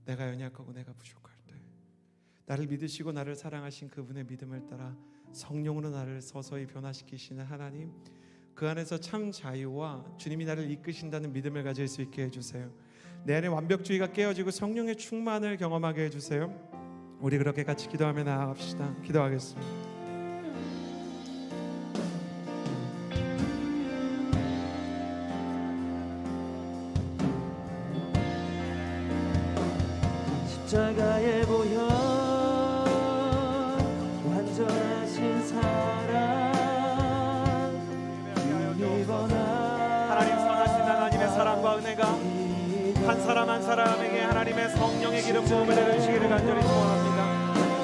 내가 연약하고 내가 부족할 때 나를 믿으시고 나를 사랑하신 그분의 믿음을 따라 성령으로 나를 서서히 변화시키시는 하나님, 그 안에서 참 자유와 주님이 나를 이끄신다는 믿음을 가질 수 있게 해주세요. 내 안에 완벽주의가 깨어지고 성령의 충만을 경험하게 해주세요. 우리 그렇게 같이 기도하며 나아갑시다. 기도하겠습니다. 십자가에 보여 완전하신 사랑 하나님, 선하신 하나님의 사랑과 은혜가 한 사람 한 사람에게 하나님의 성령의 기름 부음을 내려주시기를 간절히 소원합니다.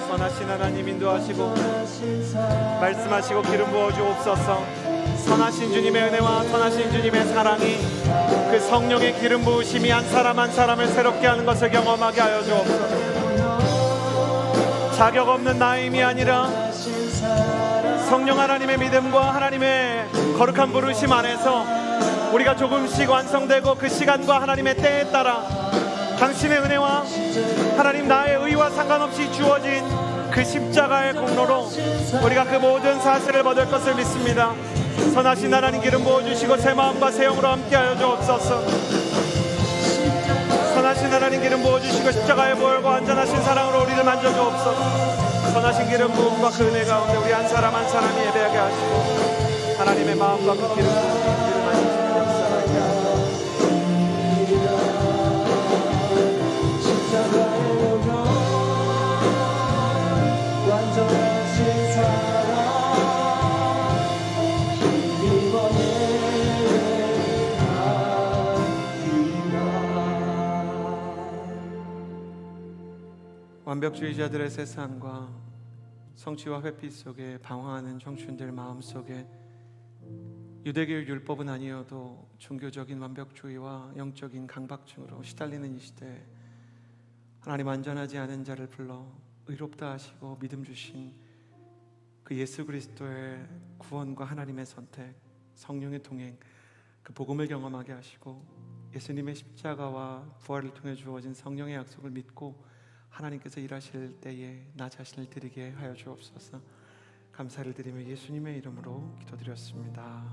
선하신 하나님 인도하시고 말씀하시고 기름 부어주옵소서. 선하신 주님의 은혜와 선하신 주님의 사랑이 그 성령의 기름 부으심이 한 사람 한 사람을 새롭게 하는 것을 경험하게 하여 주옵소서. 자격 없는 나임이 아니라 성령 하나님의 믿음과 하나님의 거룩한 부르심 안에서 우리가 조금씩 완성되고 그 시간과 하나님의 때에 따라 당신의 은혜와 하나님 나의 의와 상관없이 주어진 그 십자가의 공로로 우리가 그 모든 사실을 얻을 것을 믿습니다. 선하신 하나님 기름 부어주시고 새 마음과 새 영으로 함께하여 주옵소서. 선하신 하나님 기름 부어주시고 십자가의 보혈과 완전하신 사랑으로 우리를 만져주옵소서. 선하신 기름 부음과 그 은혜 가운데 우리 한 사람 한 사람이 예배하게 하시고 하나님의 마음과 그 기름 부음을 만지시는 역사하게 하소서. 완벽주의자들의 세상과 성취와 회피 속에 방황하는 청춘들 마음속에 유대교의 율법은 아니어도 종교적인 완벽주의와 영적인 강박증으로 시달리는 이 시대에 하나님, 완전하지 않은 자를 불러 의롭다 하시고 믿음 주신 그 예수 그리스도의 구원과 하나님의 선택, 성령의 동행, 그 복음을 경험하게 하시고 예수님의 십자가와 부활을 통해 주어진 성령의 약속을 믿고 하나님께서 일하실 때에 나 자신을 드리게 하여 주옵소서. 감사를 드리며 예수님의 이름으로 기도드렸습니다.